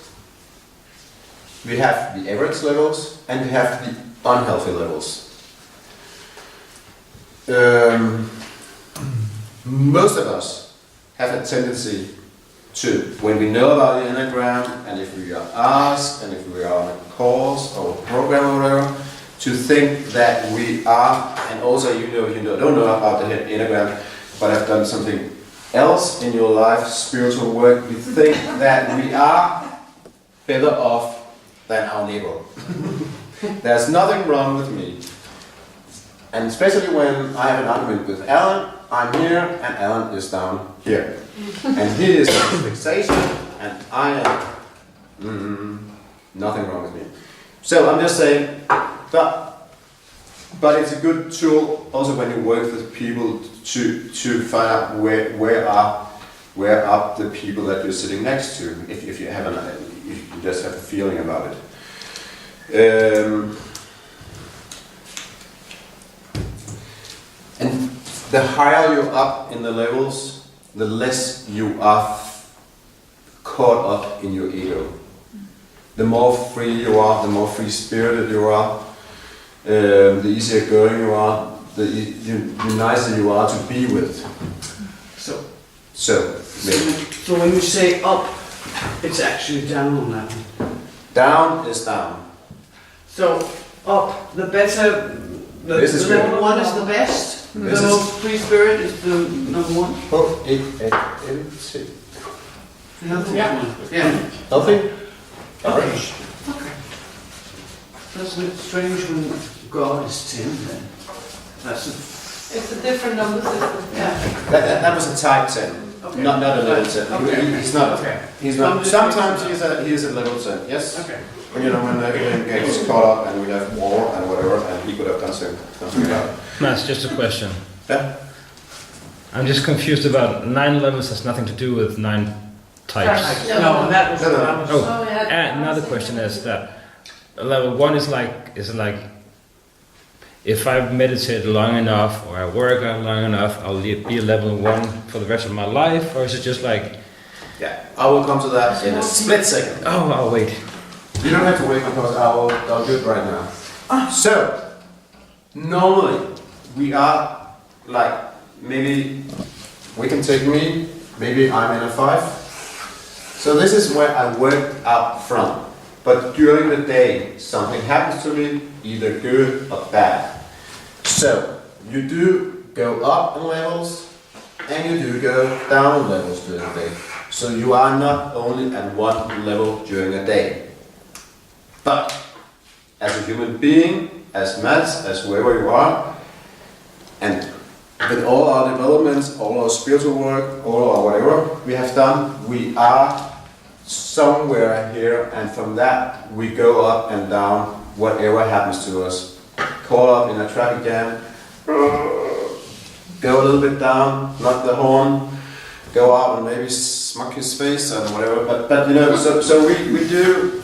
We have the average levels, and we have the unhealthy levels. Most of us have a tendency to, when we know about the Enneagram, and if we are asked, and if we are on a course or a program or whatever, to think that we are, and also you don't know about the Enneagram, but have done something else in your life, spiritual work, we think that we are better off than our neighbor. There's nothing wrong with me. And especially when I have an argument with Alan, I'm here and Alan is down here. And he is in fixation and I am nothing wrong with me. So I'm just saying, but it's a good tool also when you work with people to find out where are the people that you're sitting next to, if you have you just have a feeling about it. And the higher you're up in the levels, the less you are caught up in your ego. The more free you are, the more free-spirited you are, the easier going you are, the nicer you are to be with. So when you say up, it's actually down now. Down is down. So up, the better, the number 1 is the best. The most free spirit is the number 1. Healthy. Yeah. Healthy? Okay. That's a bit strange when God is 10 then. It's a different number system. Yeah. That was a type 10. Okay. Not a level 10. Okay. He's not. Okay. He's not. Sometimes he is a level 10. Yes. Okay. When everything gets caught up and we have war and whatever, and he could have done something about it. That's just a question. Yeah. I'm just confused about 9 levels has nothing to do with 9 types. No, that was what I was. Oh, and another question is that level 1 is like if I meditate long enough or I work out long enough, I'll be level 1 for the rest of my life, or is it just like? Yeah, I will come to that in a split second. Oh, I'll wait. You don't have to wait because I'll do it right now. So, normally we are like, maybe we can take me, maybe I'm in a 5. So this is where I work out from. But during the day, something happens to me, either good or bad. So, you do go up in levels, and you do go down in levels during the day. So you are not only at one level during a day. But, as a human being, as Mads, as whoever you are, and with all our developments, all our spiritual work, all our whatever we have done, we are somewhere here, and from that we go up and down, whatever happens to us. Caught up in a traffic jam, go a little bit down, knock the horn, go out and maybe smack his face and whatever, but so we do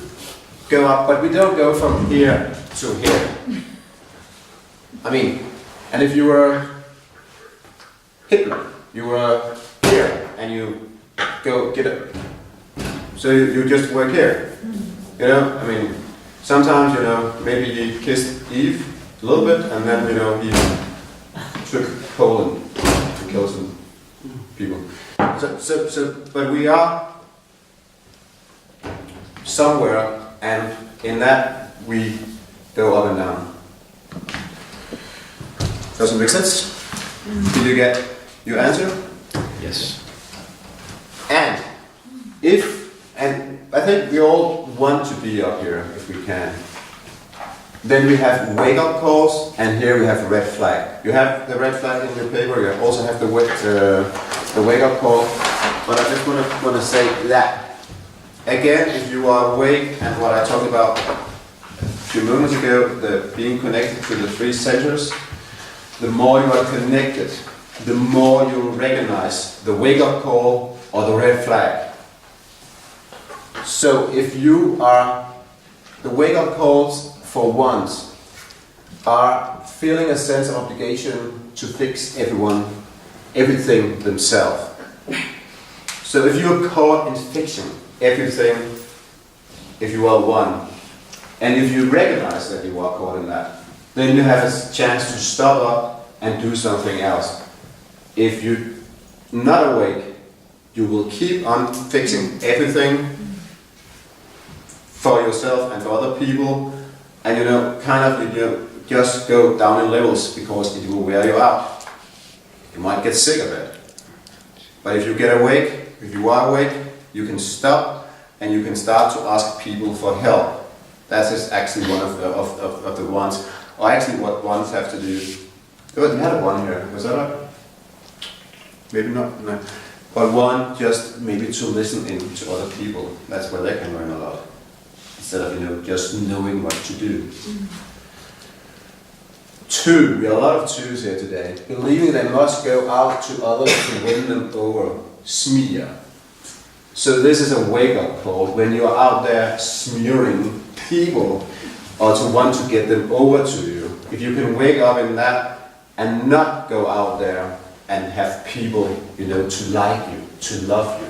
go up, but we don't go from here to here. I mean, and if you were Hitler, you were here and you go get it. So you just work here. I mean, sometimes, maybe he kissed Eve a little bit and then, he took Poland to kill some people. But we are somewhere, and in that we go up and down. Does it make sense? Did you get your answer? Yes. And I think we all want to be up here if we can. Then we have wake-up calls, and here we have red flag. You have the red flag in your paper. You also have the wake-up call. But I just want to say that again, if you are awake, and what I talked about a few moments ago, the being connected to the three centers, the more you are connected, the more you recognize the wake-up call or the red flag. So if you are, the wake-up calls for once are feeling a sense of obligation to fix everything themselves. So if you're caught in fixing everything, if you are one, and if you recognize that you are caught in that, then you have a chance to stop up and do something else. If you're not awake, you will keep on fixing everything for yourself and for other people, and just go down in levels because it will wear you out. You might get sick of it. But if you get awake, if you are awake, you can stop and you can start to ask people for help. That is actually one of the ones, or actually what ones have to do. Oh, we had a one here. Was that right? Maybe not. No. But one, just maybe to listen in to other people. That's where they can learn a lot. Instead of just knowing what to do. Two, we have a lot of twos here today. Believing they must go out to others to win them over. Smear. So this is a wake-up call when you are out there smearing people or to want to get them over to you. If you can wake up in that and not go out there and have people, to like you, to love you,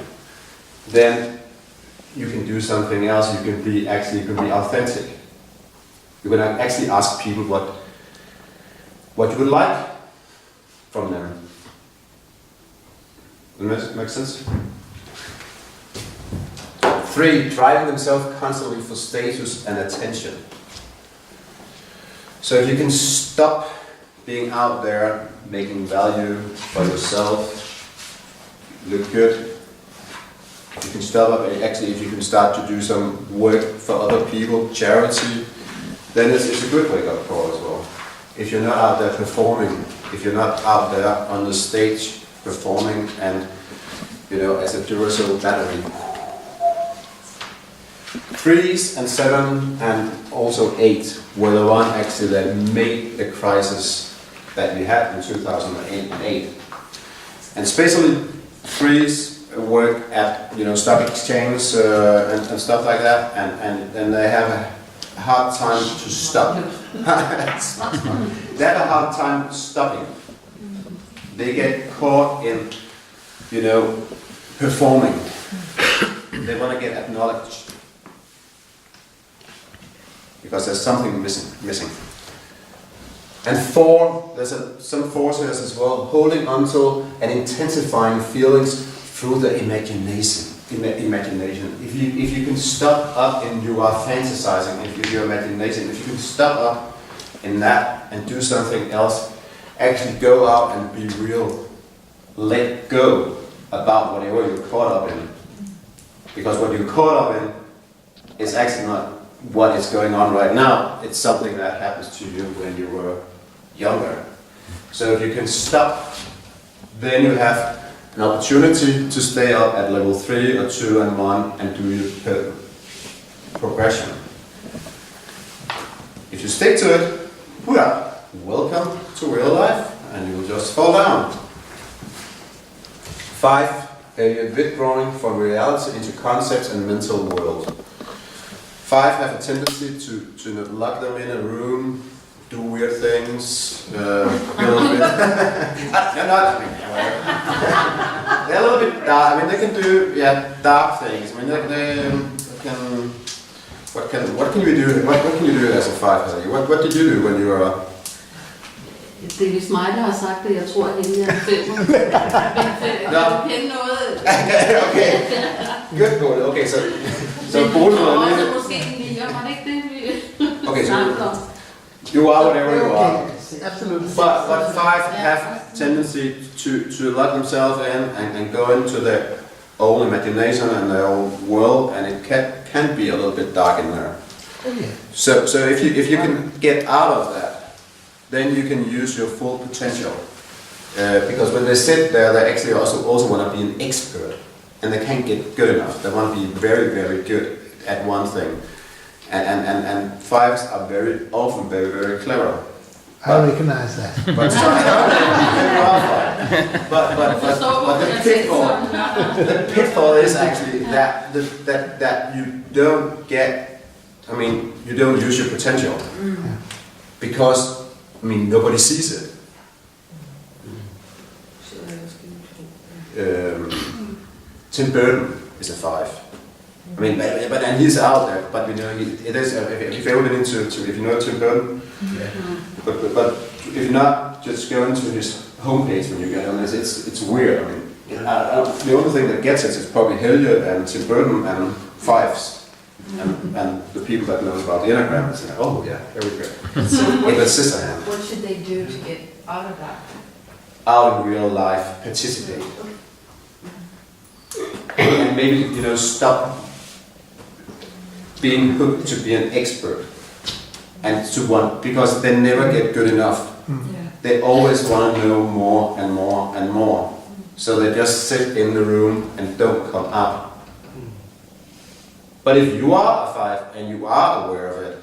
then you can do something else. You can be authentic. You can actually ask people what you would like from them. Does that make sense? 3, driving themselves constantly for status and attention. So if you can stop being out there making value for yourself, look good. You can stop up, actually if you can start to do some work for other people, charity, then it's a good wake-up call as well. If you're not out there performing, if you're not out there on the stage performing and, as a Duracell battery. 3s and 7 and also 8 were the one actually that made the crisis that we had in 2008. And especially 3s work at stock exchange and stuff like that, and they have a hard time to stop. They have a hard time stopping. They get caught in performing. They want to get acknowledged because there's something missing. And 4, there's some forces as well, holding onto and intensifying feelings through the imagination. If you can stop up and you are fantasizing, if your imagination, if you can stop up in that and do something else, actually go out and be real. Let go about whatever you're caught up in. Because what you're caught up in is actually not what is going on right now. It's something that happens to you when you were younger. So if you can stop, then you have an opportunity to stay up at level 3 or 2 and 1 and do your progression. If you stick to it, hurrah, welcome to real life, and you will just fall down. 5, withdrawing from reality into concepts and mental world. 5 have a tendency to lock them in a room, do weird things, a little bit. They're a little bit dark. I mean, they can do dark things. I mean, they can. What can you do? What can you do as a 5? What did you do when you were Det er vist mig, der har sagt det. Jeg tror, at hende er 5. Men kan du kende noget? Okay. Good, good. Okay, so Men Bodil du og var også Annette. måske en 9'er, var det ikke det, vi Okay, so snakkede om? you are whatever you are. Absolutely. But five have tendency to lock themselves in and go into their own imagination and their own world, and it can be a little bit dark in there. So if you can get out of that, then you can use your full potential. Because when they sit there, they actually also want to be an expert, and they can't get good enough. They want to be very, very good at one thing. And fives are very often very, very clever. I recognize that. But the pitfall is actually that you don't get. I mean, you don't use your potential because nobody sees it. Tim Burton is a 5. I mean, but and he's out there. But it is. If you've ever been into, if you know Tim Burton, but if you're not, just go into his homepage when you get on this. It's weird. I mean, the only thing that gets it is probably Hilliard and Tim Burton and 5s. And the people that know about the Enneagram say, oh yeah, very good. What should they do to get out of that? Out in real life, participate. And maybe, stop being hooked to be an expert. And to want, because they never get good enough. They always want to know more and more and more. So they just sit in the room and don't come out. But if you are a 5 and you are aware of it,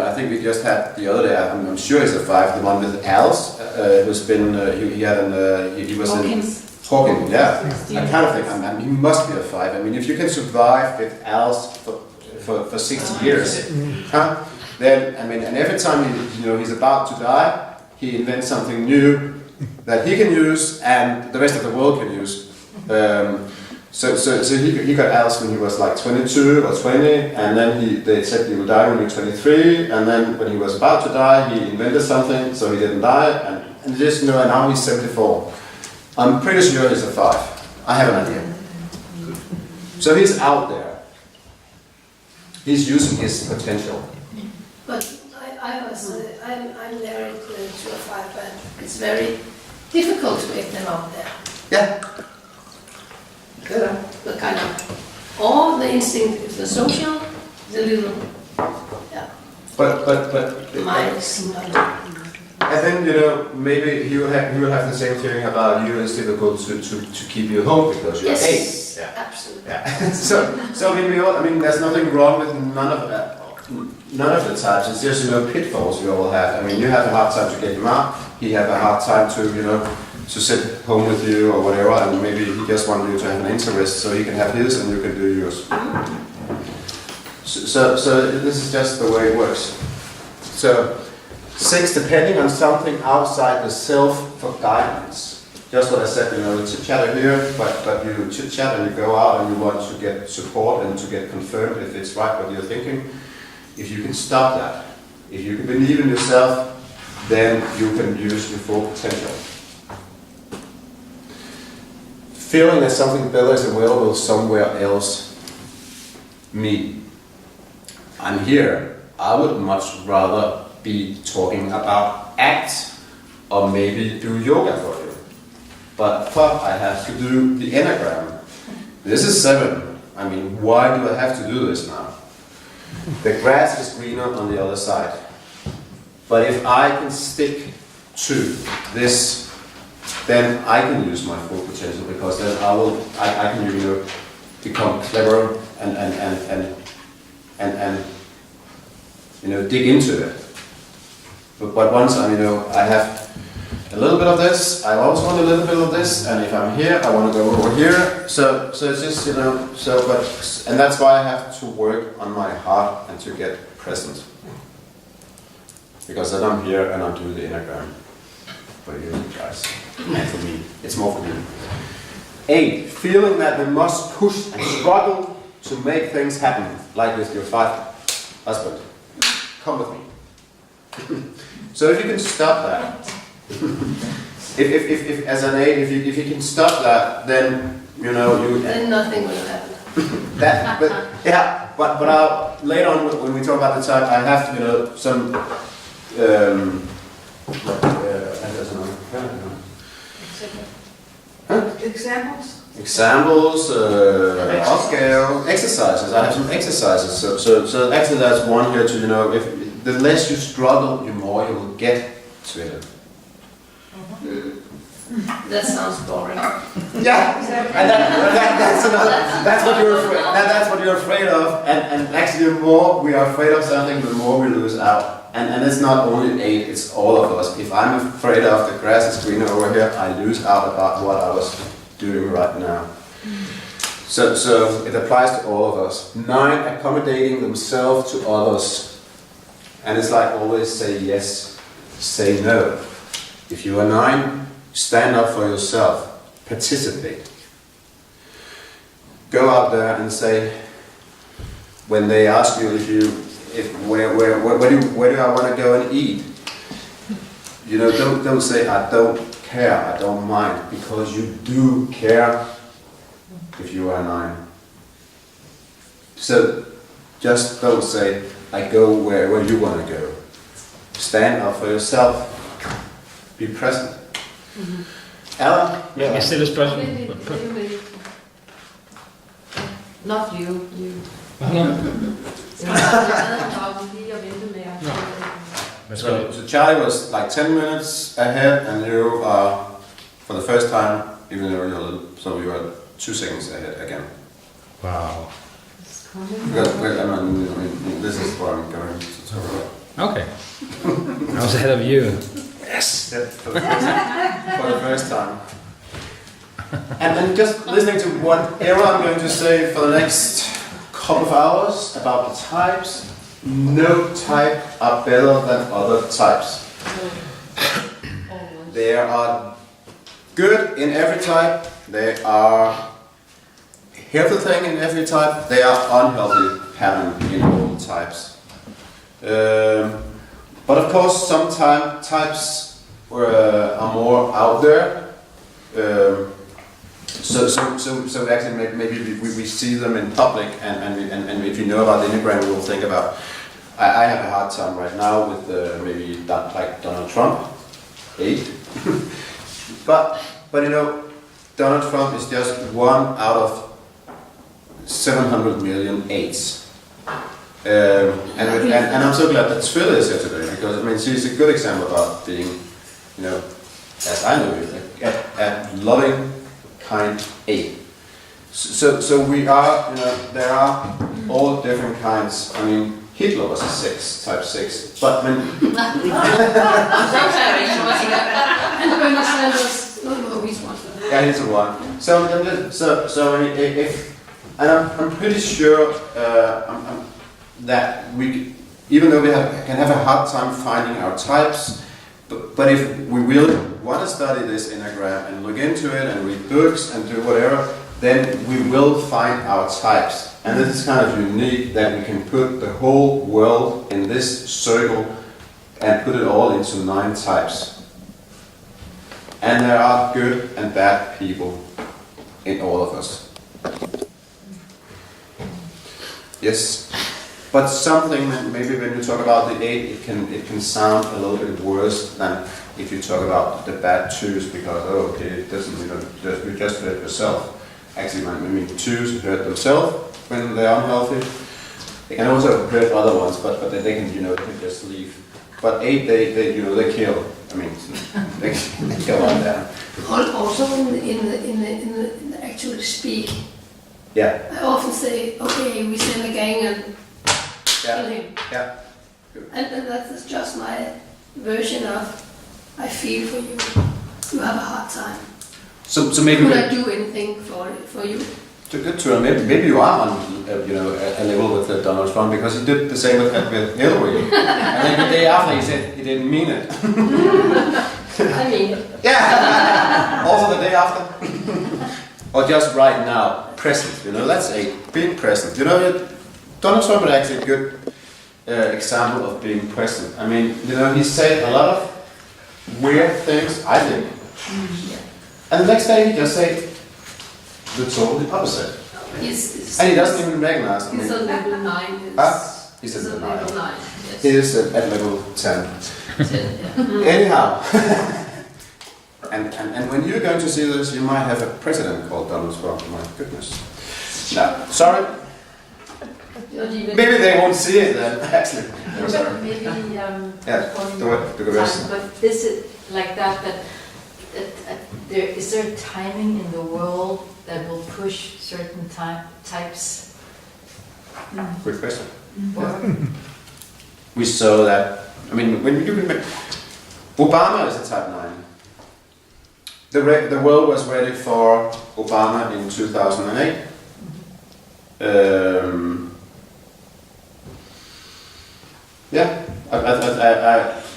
I think we just had the other day, I'm sure he's a 5, the one with Al's, who's been, he was Hawkins. Hawkins, yeah. I kind of think, he must be a 5. I mean, if you can survive with Al's for 60 years, then, and every time he's about to die, he invents something new that he can use and the rest of the world can use. So he got Alice when he was like 22 or 20, and then they said he would die when he was 23, and then when he was about to die, he invented something so he didn't die, and just and now he's 74. I'm pretty sure he's a 5. I have an idea. So he's out there. He's using his potential. But I'm married to a 5, but it's very difficult to get them out there. Yeah. The kind of, or the instinct, the social, the little, But minds. I think maybe he will have the same feeling about you. It's difficult to keep you home because you're 8. Yeah. Absolutely. Yeah. so there's nothing wrong with none of that. None of the types. It's just pitfalls we all have. I mean, you have a hard time to get him out. He have a hard time to sit home with you or whatever, and maybe he just wants you to have an interest so he can have his and you can do yours. So this is just the way it works. So 6, depending on something outside the self for guidance. Just what I said, the chit-chatter here, but you chit-chat and you go out and you want to get support and to get confirmed if it's right what you're thinking. If you can stop that, if you can believe in yourself, then you can use your full potential. Feeling that something better is available somewhere else. Me. I'm here. I would much rather be talking about ACT or maybe do yoga for you. But I have to do the Enneagram. This is 7. I mean, why do I have to do this now? The grass is greener on the other side. But if I can stick to this, then I can use my full potential, because then I can become clever and dig into it. But once I have a little bit of this, I always want a little bit of this, and if I'm here, I want to go over here. So it's just and that's why I have to work on my heart and to get present, because then I'm here and I do the Enneagram for you guys and for me. It's more for me. 8, feeling that we must push and struggle to make things happen, like with your 5 husband. Come with me. So if you can stop that, if as an 8, if you can stop that, then you know you. Then nothing will happen. But later on when we talk about the type, I have some. Examples? Examples, scale, exercises. I have some exercises. So actually that's one here to, if the less you struggle, the more you will get to it. That sounds boring. Yeah, and that's what you're afraid. That's what you're afraid of. And actually, the more we are afraid of something, the more we lose out. And it's not only 8; it's all of us. If I'm afraid of the grass is greener over here, I lose out about what I was doing right now. So it applies to all of us. 9, accommodating themselves to others. And it's like always say yes, say no. If you are 9, stand up for yourself, participate. Go out there and say, when they ask you where do I want to go and eat? Don't say I don't care, I don't mind, because you do care if you are 9. So just don't say I go where you want to go. Stand up for yourself. Be present. Alan? Yeah, I still is present. Not you. So Charlie was like 10 minutes ahead, and you are, for the first time, even though some of you are 2 seconds ahead again. Wow. Because, this is what I'm going to talk about. Okay. I was ahead of you. Yes! For the first time. And then just listening to whatever I'm going to say for the next couple of hours about the types. No type are better than other types. There are good in every type. There are healthy thing in every type. There are unhealthy pattern in all types. But of course, some types are more out there. So actually maybe we see them in public, and if you know about the Enneagram, we'll think about. I have a hard time right now with maybe like Donald Trump, 8. but Donald Trump is just 1 out of 700 million 8s. And I'm so glad that Twitter is here today, because she's a good example about being, as I know you, a loving, kind 8. So we are, there are all different kinds. Hitler was a 6, type 6, but when Bernie Sanders, no, he's 1. yeah, he's a 1. So if I'm pretty sure that we, even though we can have a hard time finding our types, but if we really want to study this Enneagram and look into it and read books and do whatever, then we will find our types. And this is kind of unique that we can put the whole world in this circle and put it all into 9 types. And there are good and bad people in all of us. Yes. But something that maybe when you talk about the 8, it can sound a little bit worse than if you talk about the bad 2s, because it doesn't, you just hurt yourself. Actually, 2s hurt themselves when they're unhealthy. They can also hurt other ones, but they can they can just leave. But 8, they kill. They go on there. Also in the actual speak. Yeah. I often say, okay, we send a gang and kill him. Yeah. And that's just my version of, I feel for you. You have a hard time. So maybe Could I do anything for you? To maybe you are on a level with Donald Trump, because he did the same with Hillary, and then the day after he said he didn't mean it. I mean it. Yeah. Also the day after, or just right now, present. Let's say being present. Donald Trump is actually a good example of being present. He said a lot of weird things, I think. And the next day he just say the totally opposite. And he doesn't even recognize. I mean, He's on level 9. he's He's in on denial. level 9. He Yes. is at level 10. 10, yeah. Anyhow, and when you're going to see this, you might have a president called Donald Trump. My goodness. No, sorry. Not even. Maybe they won't see it then. Actually, no, sorry. Maybe Yeah, do the rest. but is it like that is there a timing in the world that will push certain types? Good question. Or We saw that. I mean, when you can. Obama is a type 9. The world was ready for Obama in 2008. Yeah,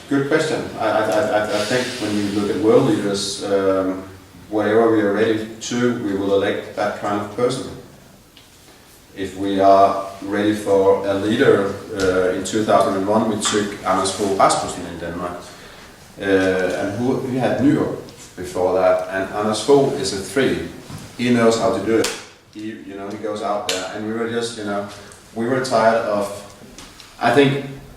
good question. I think when you look at world leaders, wherever we are ready to, we will elect that kind of person. If we are ready for a leader, in 2001 we took Anders Fogh Rasmussen in Denmark, and we had New York before that, and Anders Fogh is a 3. He knows how to do it. He goes out there, and we were just, we were tired of,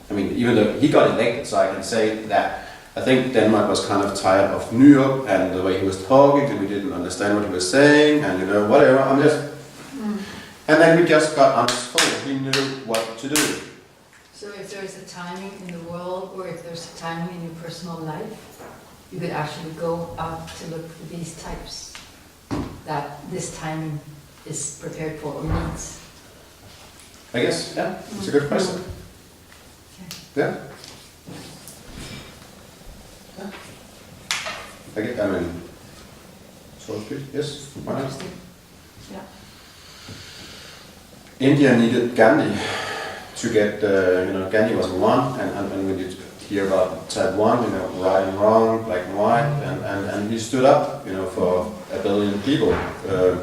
even though he got elected, so I can say that I think Denmark was kind of tired of New York and the way he was talking, and we didn't understand what he was saying, and whatever, and then we just got Anders Fogh. He knew what to do. so if there's a timing in the world, or if there's a timing in your personal life, you could actually go out to look for these types that this timing is prepared for or needs. I guess, yeah, it's a good question. Yeah. So to speak, yes, why not? Yeah. India needed Gandhi to get, Gandhi was 1, and when you hear about type 1, right and wrong, black and white, and he stood up, for 1 billion people,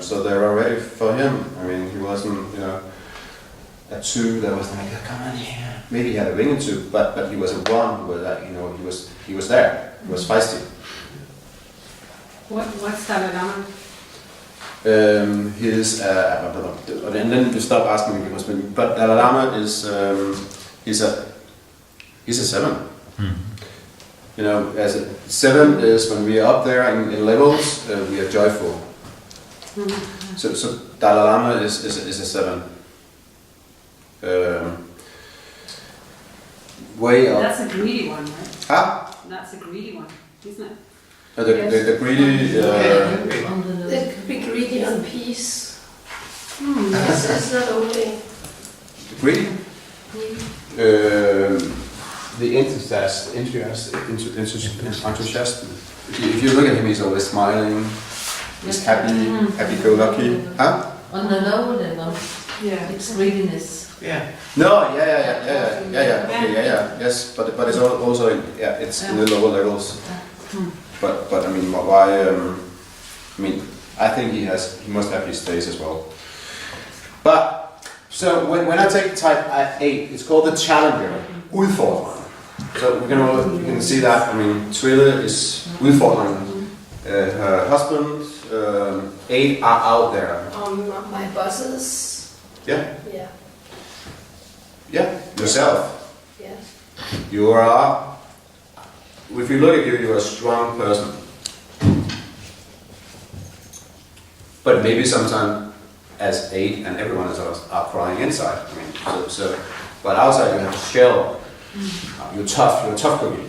so they were ready for him. I mean, he wasn't, a 2 that was like, come on here. Maybe he had a ring or 2, but he was a 1 who was like, he was there, he was feisty. What's Dalai Lama? And then you stop asking me because, but Dalai Lama is, he's a 7. As a 7 is when we are up there in levels, we are joyful. So Dalai Lama is a 7. Way up. That's a greedy one, right? Huh? That's a greedy one, isn't it? The greedy. They could be greedy on peace. It's not only. Greedy. The enthusiast. If you look at him, he's always smiling. He's happy-go-lucky. Huh? On the low level, Yeah. it's greediness. Yeah. No, yeah. Okay, yes, but it's also it's in the lower levels. But I mean, why? I think he must have his days as well. But so when I take type 8, it's called the challenger, udfordreren. So you can see that. I mean, Trille is udfordreren. Her husband, 8 are out there. My bosses. Yeah. Yeah. Yeah, yourself. Yeah. You are. If you look at you, you're a strong person. But maybe sometimes, as 8 and everyone else are crying inside. I mean, but outside you have a shell. You're tough cookie.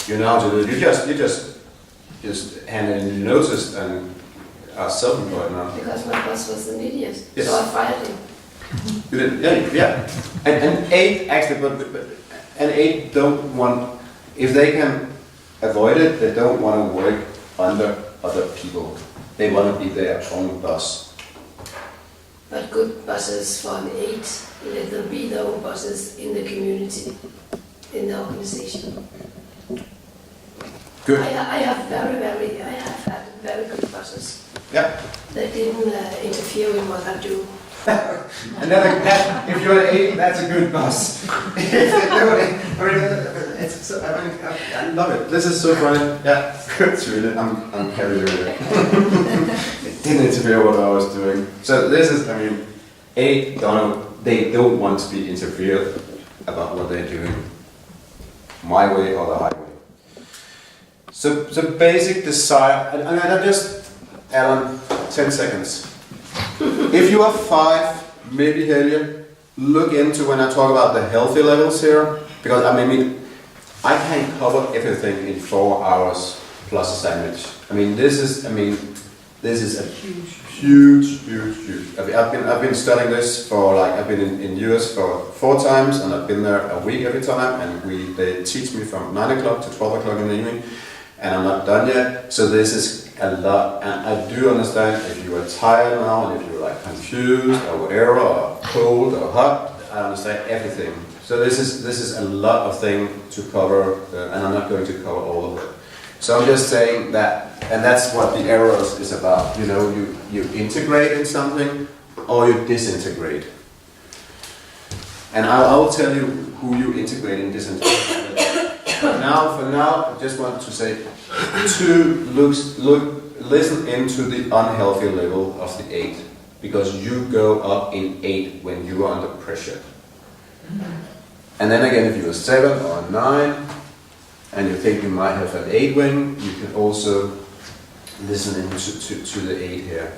You know how to do it. You just hand it in your notice and are self-employed now. Because my boss was an idiot, Yes. so I fired him. You did, yeah. And 8 actually, but 8 don't want. If they can avoid it, they don't want to work under other people. They want to be their own boss. But good bosses for an 8, let them be their own bosses in the community, in the organization. Good. I have had very good bosses. Yeah. They didn't interfere in what I do. And if you're an 8, that's a good boss. I love it. This is so funny. Yeah, it's really, I'm carried away. It didn't interfere what I was doing. So this is, 8, they don't want to be interfered about what they're doing. My way or the highway. So basic desire, and I just, Alan, 10 seconds. If you are 5, maybe Helge, look into when I talk about the healthy levels here, because I can cover everything in 4 hours plus a sandwich. This is a huge. I've been studying this for I've been in US for 4 times, and I've been there a week every time, and they teach me from 9 o'clock to 12 o'clock in the evening, and I'm not done yet. So this is a lot, and I do understand if you are tired now, and if you're confused or whatever, or cold or hot, I understand everything. So this is a lot of things to cover, and I'm not going to cover all of it. So I'm just saying that, and that's what the arrows is about. You integrate in something, or you disintegrate. And I'll tell you who you integrate and disintegrate. For now, I just want to say, 2, listen into the unhealthy level of the 8, because you go up in 8 when you are under pressure. And then again, if you are 7 or 9, and you think you might have an 8 wing, you can also listen into the 8 here.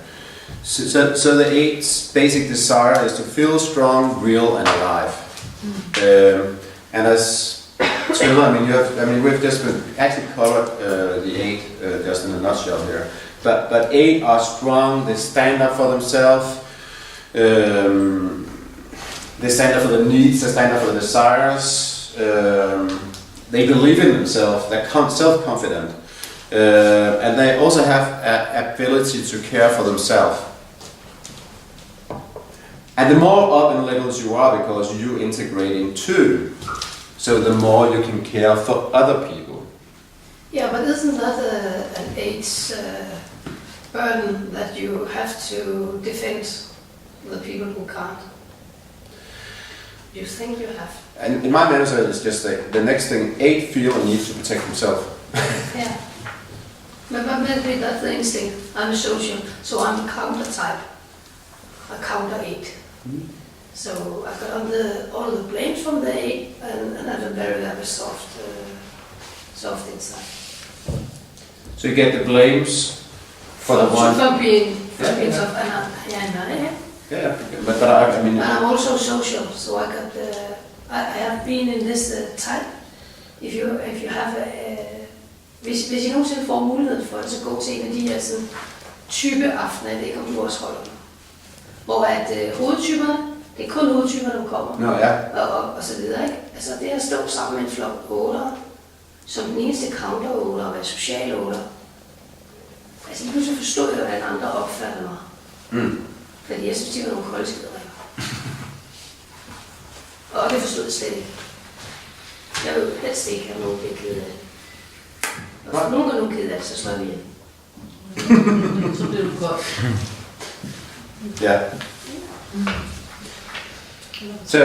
So the 8's basic desire is to feel strong, real, and alive. And as we've just actually covered the 8 just in a nutshell here. But 8 are strong. They stand up for themselves. They stand up for the needs. They stand up for the desires. They believe in themselves. They're self-confident, and they also have an ability to care for themselves. And the more up in levels you are, because you integrate in 2, so the more you can care for other people. Yeah, but isn't that an 8's burden that you have to defend the people who can't? You think you have? And in my manager, it's just the next thing, 8 feel a need to protect himself. Yeah. But maybe that's the instinct. I'm a social, so I'm a counter type. A counter 8. So I got all the blame from the 8, and I have a very, very soft inside. So you get the blames for the one. From being tough, and Yeah, but I mean. And I'm also social, so I have been in this type. If you have hvis I nogensinde får muligheden for det, så gå til en af de her sådan type aftener, jeg ved ikke om du også holder dem. Hvor hovedtyperne, det er kun hovedtyperne, der kommer. Nå, ja. Og så videre, ikke? Altså det at stå sammen med en flok 8'ere, som den eneste counter 8'er og være social 8'er. Altså lige pludselig forstod jeg, hvordan andre opfatter mig. Fordi jeg synes, de var nogle koldskidere. Og det forstod jeg slet ikke. Jeg ved helst ikke, at nogen bliver ked af det. Og hvis nogen er nogen ked af det, så slår vi hjem. Så bliver du godt. Yeah. So,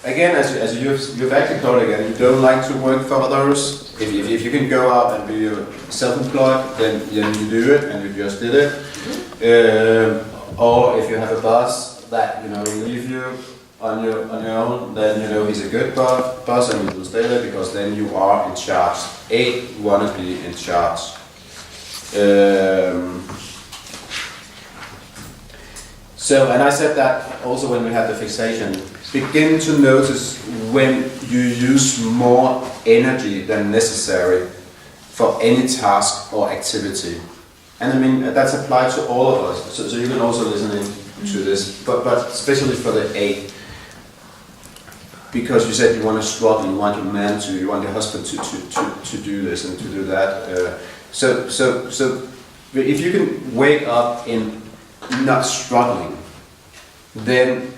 again, as you've actually told again, you don't like to work for others. If you can go out and be self-employed, then you do it, and you just did it. Or if you have a boss that leave you on your own, then he's a good boss, and you will stay there because then you are in charge. 8 want to be in charge. So, and I said that also when we had the fixation. Begin to notice when you use more energy than necessary for any task or activity. And I mean, that's applied to all of us. So you can also listen in to this, but especially for the 8. Because you said you want to struggle, you want your man to, you want your husband to do this and to do that. So if you can wake up in not struggling, then,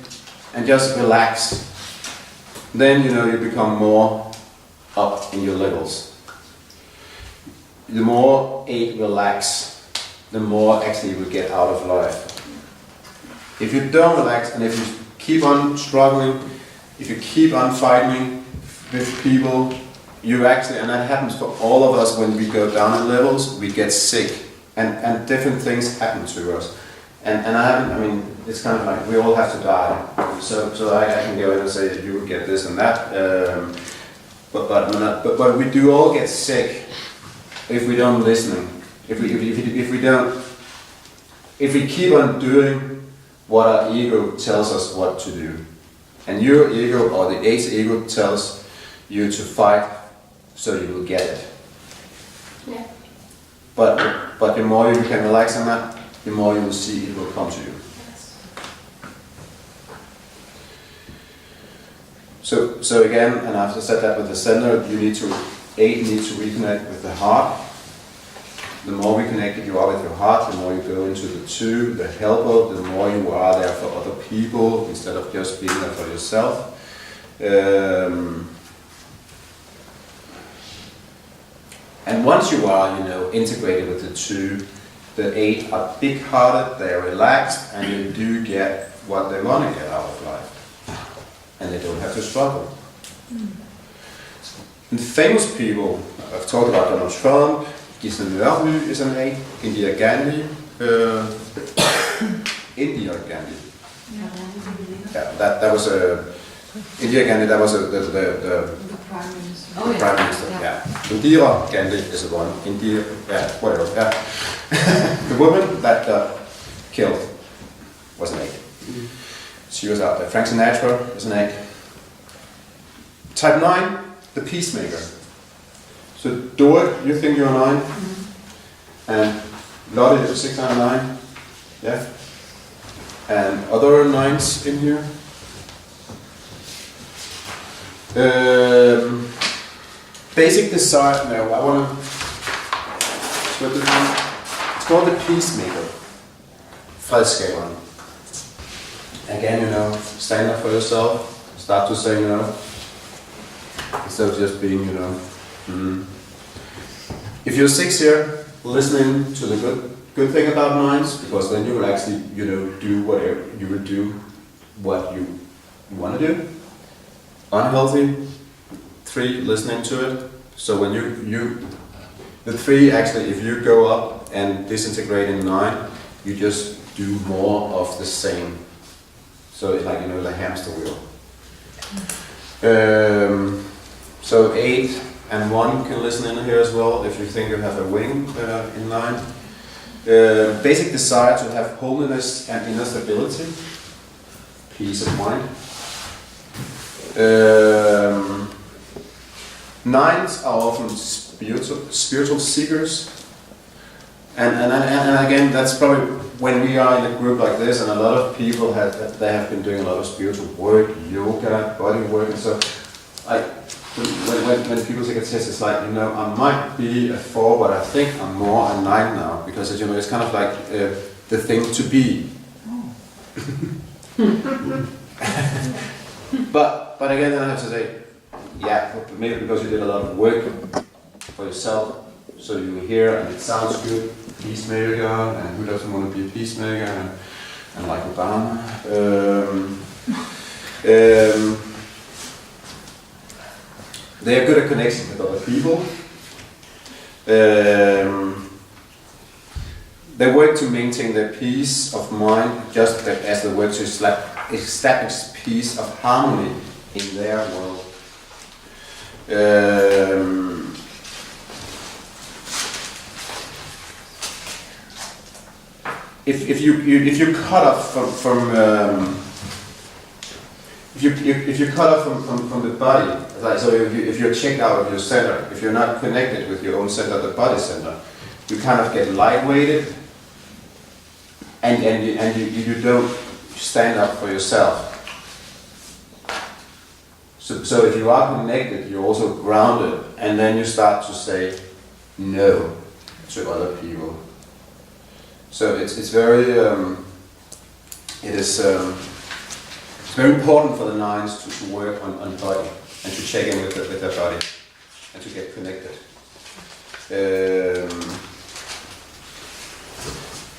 and just relax, then you become more up in your levels. The more 8 relax, the more actually you will get out of life. If you don't relax, and if you keep on struggling, if you keep on fighting with people, you actually, and that happens for all of us when we go down in levels, we get sick, and different things happen to us. And I mean, it's kind of like we all have to die. So I can go in and say that you will get this and that. But we do all get sick if we don't listen. If we keep on doing what our ego tells us what to do, and your ego or the 8's ego tells you to fight, so you will get it. Yeah. But the more you can relax on that, the more you will see it will come to you. So again, and after said that with the center, 8 needs to reconnect with the heart. The more reconnected you are with your heart, the more you go into the 2, the helper, the more you are there for other people instead of just being there for yourself. And once you are, integrated with the 2, the 8 are big-hearted, they are relaxed, and they do get what they want to get out of life. And they don't have to struggle. And famous people, I've talked about Donald Trump, Smidstrup is an 8, Indira Gandhi, Indira Gandhi. Yeah, that was Indira Gandhi, that was the Prime Minister. Prime Minister, yeah. Indira Gandhi is the one. Indira, yeah, whatever. Yeah. The woman that got killed was an 8. She was out there. Frank Sinatra was an 8. Type 9, the peacemaker. So Dorit, you think you're a 9? And Lotte, you're 6 out of 9. Yeah. And other 9s in here. Basic desire. No, I want to. It's called the peacemaker. Fredsskaberen. Again, stand up for yourself. Start to say no. Instead of just being, If you're 6 here, listening to the good thing about 9s, because then you will actually, do whatever you will do, what you want to do. Unhealthy. 3, listening to it. So when the 3 actually, if you go up and disintegrate in 9, you just do more of the same. So it's like, the hamster wheel. So 8 and 1 can listen in here as well if you think you have a wing in 9. Basic desire to have holiness and inner stability. Peace of mind. 9s are often spiritual seekers. And again, that's probably when we are in a group like this, and a lot of people have been doing a lot of spiritual work, yoga, body work, and so when people take a test, it's like, I might be a 4, but I think I'm more a 9 now, because it's kind of like the thing to be. But again, then I have to say, yeah, maybe because you did a lot of work for yourself, so you were here and it sounds good, peacemaker, and who doesn't want to be a peacemaker, and like Obama. They are good at connecting with other people. They work to maintain their peace of mind, just as they work to establish peace of harmony in their world. If you cut off from the body, like, so if you're checked out of your center, if you're not connected with your own center, the body center, you kind of get lightweighted, and you don't stand up for yourself. So if you are connected, you're also grounded, and then you start to say no to other people. So it's very it's very important for the 9s to work on body and to check in with their body and to get connected.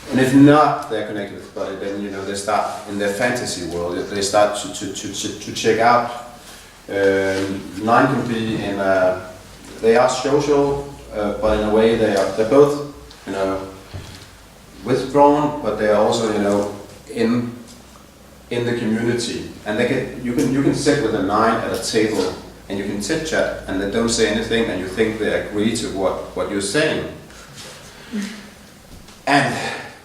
And if not, they're connected with the body, then you know they start in their fantasy world. They start to check out. 9 can be in they are social, but in a way they're both you know withdrawn, but they are also you know in the community. And you can sit with a 9 at a table and you can chit chat and they don't say anything and you think they agree to what you're saying. And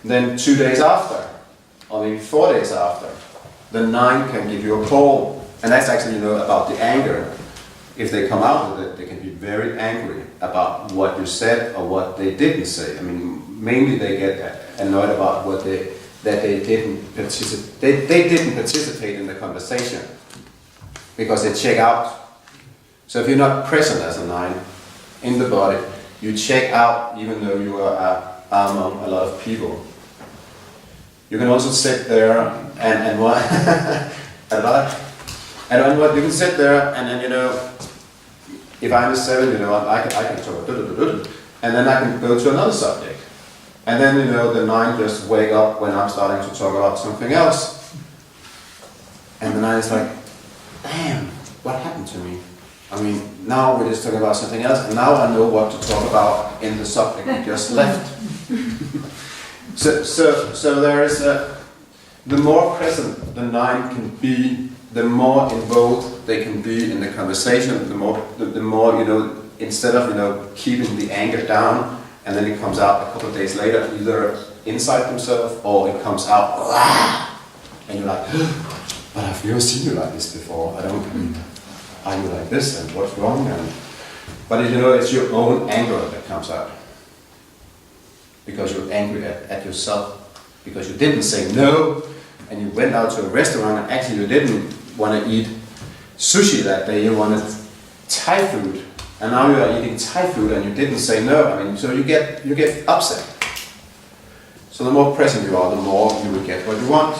then 2 days after, or maybe 4 days after, the 9 can give you a call. And that's actually, you know, about the anger. If they come out with it, they can be very angry about what you said or what they didn't say. I mean, mainly they get annoyed about that they didn't participate. They didn't participate in the conversation because they check out. So if you're not present as a 9 in the body, you check out even though you are among a lot of people. You can also sit there and what a lot. And what you can sit there and then you know, if I'm a 7, you know, I can talk and then I can go to another subject. And then you know the 9 just wake up when I'm starting to talk about something else. And the 9 is like, damn, what happened to me? I mean, now we're just talking about something else, and now I know what to talk about in the subject we just left. So there is the more present the 9 can be, the more involved they can be in the conversation. The more you know, instead of you know keeping the anger down, and then it comes out a couple of days later, either inside themselves or it comes out, and you're like, but I've never seen you like this before. Are you like this, and what's wrong? But you know, it's your own anger that comes out. Because you're angry at yourself. Because you didn't say no, and you went out to a restaurant, and actually you didn't want to eat sushi that day, you wanted Thai food. And now you are eating Thai food, and you didn't say no. I mean, so you get upset. So the more present you are, the more you will get what you want.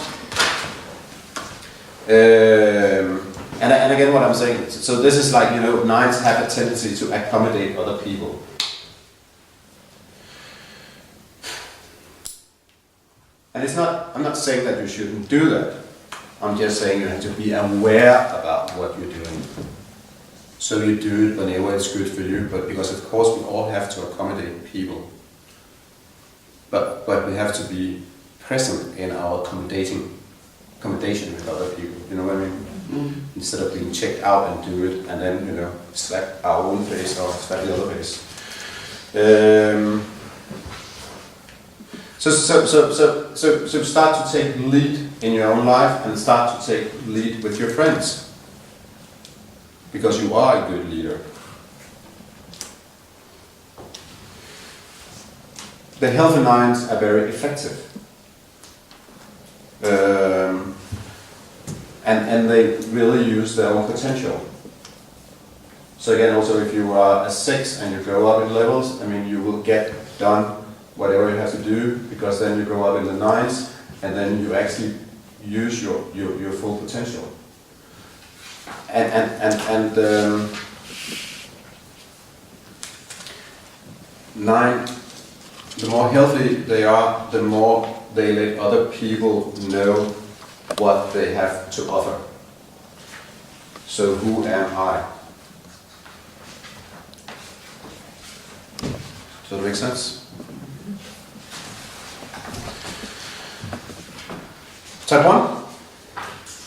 And again, what I'm saying, so this is like, you know, 9s have a tendency to accommodate other people. And I'm not saying that you shouldn't do that. I'm just saying you have to be aware about what you're doing. So you do it whenever it's good for you, but because of course we all have to accommodate people. But we have to be present in our accommodation with other people, you know what I mean? Instead of being checked out and do it and then, you know, slap our own face or slap the other face. So start to take lead in your own life and start to take lead with your friends. Because you are a good leader. The healthy 9s are very effective. And they really use their own potential. So again, also if you are a 6 and you go up in levels, I mean, you will get done whatever you have to do, because then you go up in the 9s, and then you actually use your full potential. And 9, the more healthy they are, the more they let other people know what they have to offer. So who am I? Does that make sense? Type 1?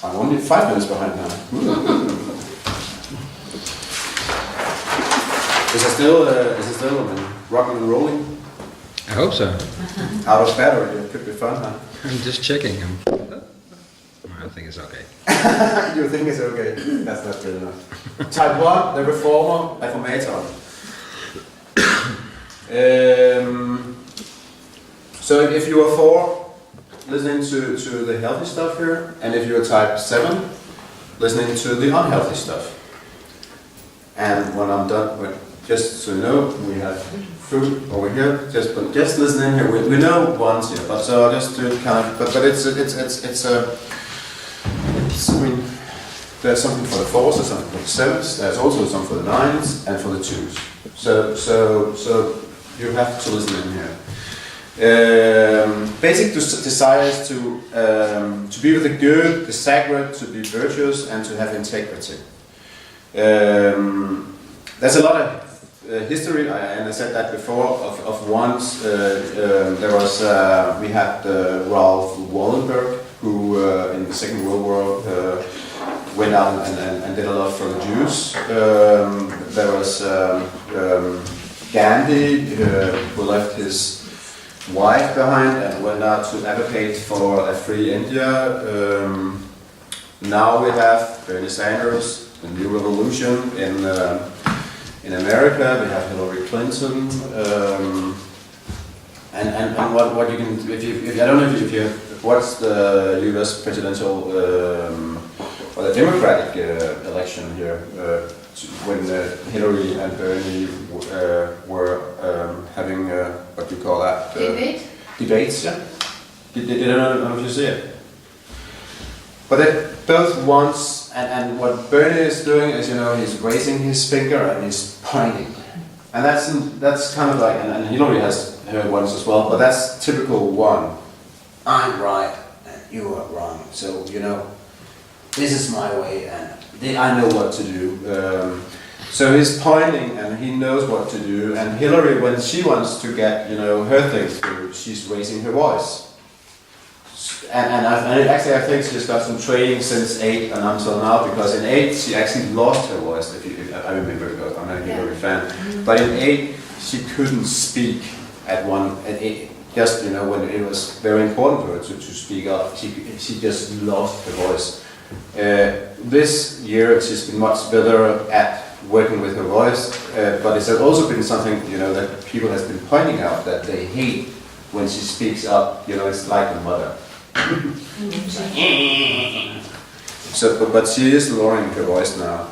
I'm only 5 minutes behind now. Is it still rocking and rolling? I hope so. Out of battery, it could be fun, huh? I'm just checking. I think it's okay. You think it's okay? That's not good enough. Type 1, the reformator. So if you are 4, listening to the healthy stuff here, and if you're type 7, listening to the unhealthy stuff. And when I'm done, just so you know, we have food over here. Just listen in here. We know ones here, but so I'll just do it kind of. But it's I mean, there's something for the 4s, there's something for the 7s, there's also something for the 9s and for the 2s. So you have to listen in here. basic desires to be with the good, the sacred, to be virtuous, and to have integrity. There's a lot of history, and I said that before, of ones. There was, we had Ralph Wallenberg, who in the Second World War went out and did a lot for the Jews. There was Gandhi, who left his wife behind and went out to advocate for a free India. Now we have Bernie Sanders, the new revolution in America. We have Hillary Clinton, and what you can, if I don't know if you what's the U.S. presidential or the Democratic election here when Hillary and Bernie were having what do you call that? Debates, yeah. Did I don't know if you see it. But they both once, and what Bernie is doing is, he's raising his finger and he's pointing. And that's kind of like, and Hillary has her ones as well, but that's typical one. I'm right and you are wrong. So, this is my way and I know what to do. So he's pointing and he knows what to do. And Hillary, when she wants to get, her thing through, she's raising her voice. And actually I think she's got some training since 8 and until now, because in 8 she actually lost her voice. I remember, because I'm a Hillary fan. But in 8 she couldn't speak at 8. Just when it was very important for her to speak up, she just lost her voice. This year she's been much better at working with her voice, but it's also been something that people has been pointing out that they hate when she speaks up. It's like a mother. So, but she is lowering her voice now.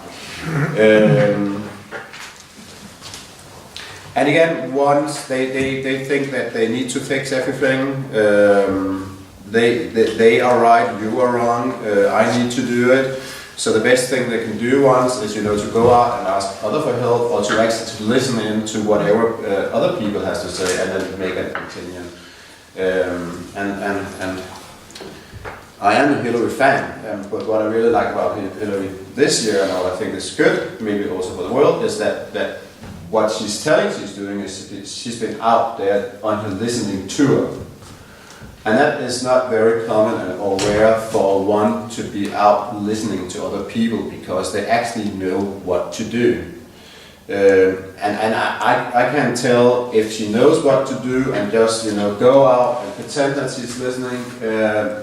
And again, once they think that they need to fix everything. They are right, you are wrong, I need to do it. So the best thing they can do once is, to go out and ask other for help, or to actually listen in to whatever other people has to say, and then make an opinion. And I am a Hillary fan, but what I really like about Hillary this year, and what I think is good, maybe also for the world, is that what she's telling she's doing is she's been out there on her listening tour. And that is not very common or rare for one to be out listening to other people, because they actually know what to do. And I can tell if she knows what to do and just go out and pretend that she's listening,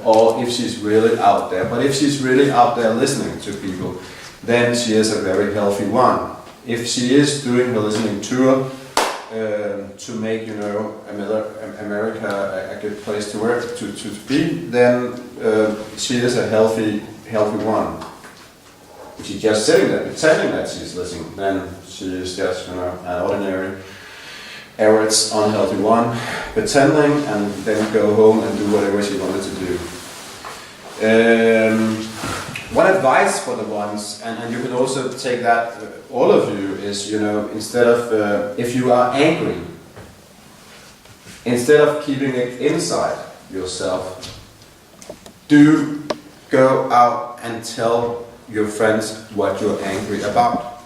or if she's really out there. But if she's really out there listening to people, then she is a very healthy one. If she is doing her listening tour to make America a good place to work, to be, then she is a healthy one. If she's just sitting there pretending that she's listening, then she is just an ordinary, average, unhealthy one, pretending, and then go home and do whatever she wanted to do. One advice for the ones, and you can also take that, all of you, is, instead of, if you are angry, instead of keeping it inside yourself, do go out and tell your friends what you're angry about.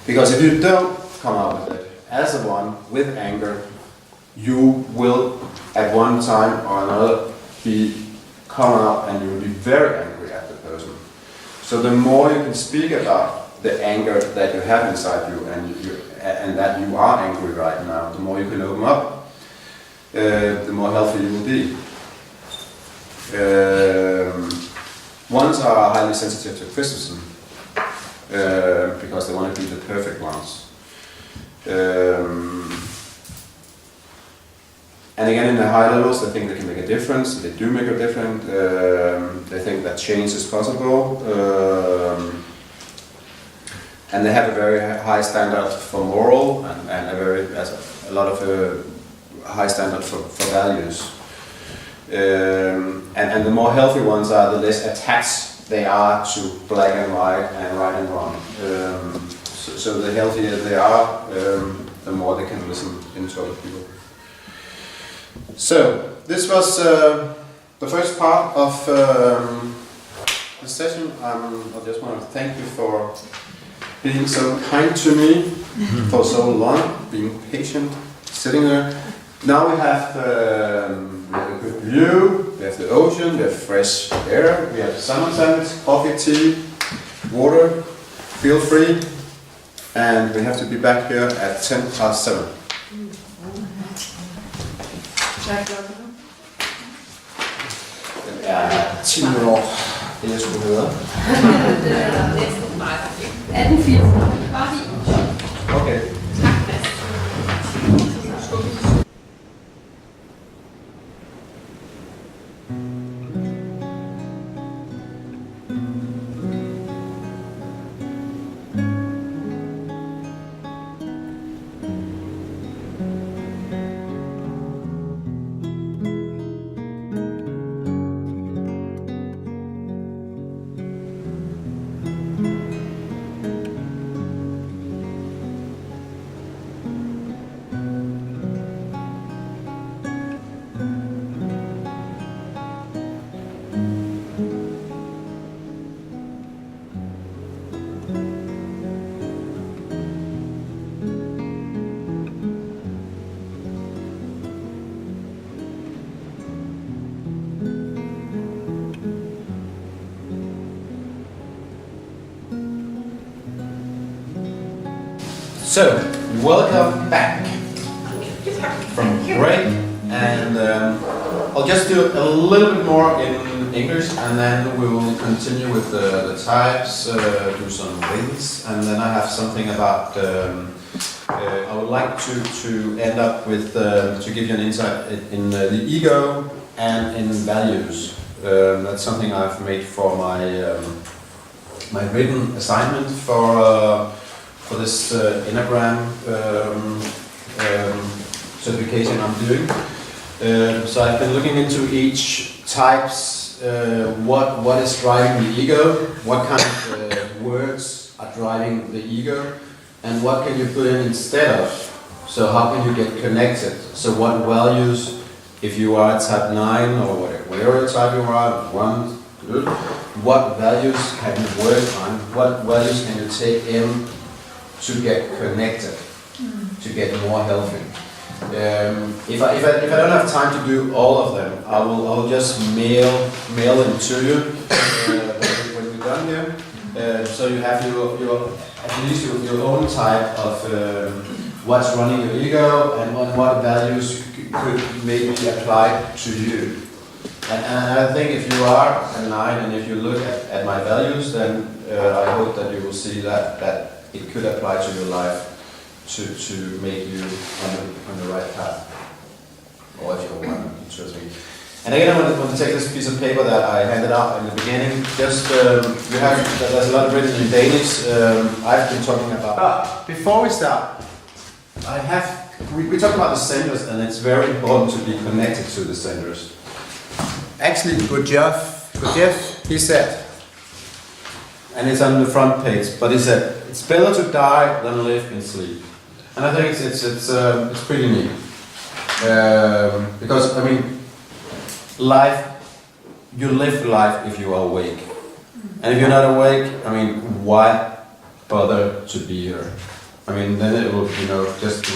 Because if you don't come out with it, as a one, with anger, you will, at one time or another, come out and you will be very angry at the person. So the more you can speak about the anger that you have inside you, and that you are angry right now, the more you can open up, the more healthy you will be. Ones are highly sensitive to criticism, because they want to be the perfect ones. And again, in the high levels, they think they can make a difference. They do make a difference. They think that change is possible. And they have a very high standard for moral, and a lot of high standard for values. And the more healthy ones are, the less attached they are to black and white and right and wrong. So the healthier they are, the more they can listen into other people. So, this was the first part of the session. I just want to thank you for being so kind to me for so long, being patient, sitting there. Now we have a good view, we have the ocean, we have fresh air, we have summertime, coffee, tea, water, feel free, and we have to be back here at 7:10. Ja, 10 minutter, det jeg skulle høre. Det er næsten meget. 18.44. Bare lige. Okay. So, welcome back from break, and I'll just do a little bit more in English, and then we will continue with the types, do some things, and then I have something about, I would like to end up with, to give you an insight in the ego and in values. That's something I've made for my written assignment for this Enneagram certification I'm doing. So I've been looking into each types, what is driving the ego, what kind of words are driving the ego, and what can you put in instead of. So how can you get connected? So what values, if you are type 9 or whatever type you are, 1, what values can you work on? What values can you take in to get connected, to get more healthy? If I don't have time to do all of them, I will just mail them to you when we're done here. So you have your at least your own type of what's running your ego and what values could maybe apply to you. And I think if you are a 9 and if you look at my values, then I hope that you will see that it could apply to your life to make you on the right path, or if you're one, interesting. And again, I want to take this piece of paper that I handed out in the beginning. Just you have there's a lot written in Danish. I've been talking about. Before we start, we talk about the centers, and it's very important to be connected to the centers. Actually, Gurdjieff, he said, and it's on the front page, but he said, it's better to die than live in sleep. And I think it's pretty neat. Because, I mean, you live life if you are awake. And if you're not awake, I mean, why bother to be here? I mean, then it will, just be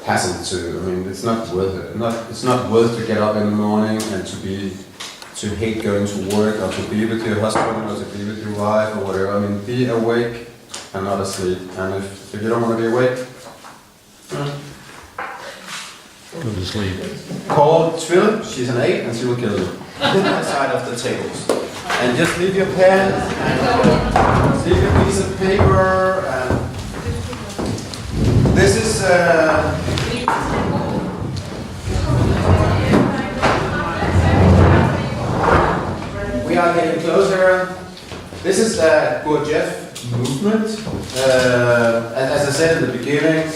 hassle to, I mean, it's not worth it. It's not worth to get up in the morning and to hate going to work, or to be with your husband, or to be with your wife, or whatever. I mean, be awake and not asleep. And if you don't want to be awake, Go to sleep. call Twill, she's an 8, and she will kill you. Outside of the tables. And just leave your pen, and leave a piece of paper, and this is... we are getting closer. This is the Gurdjieff movement. As I said in the beginning,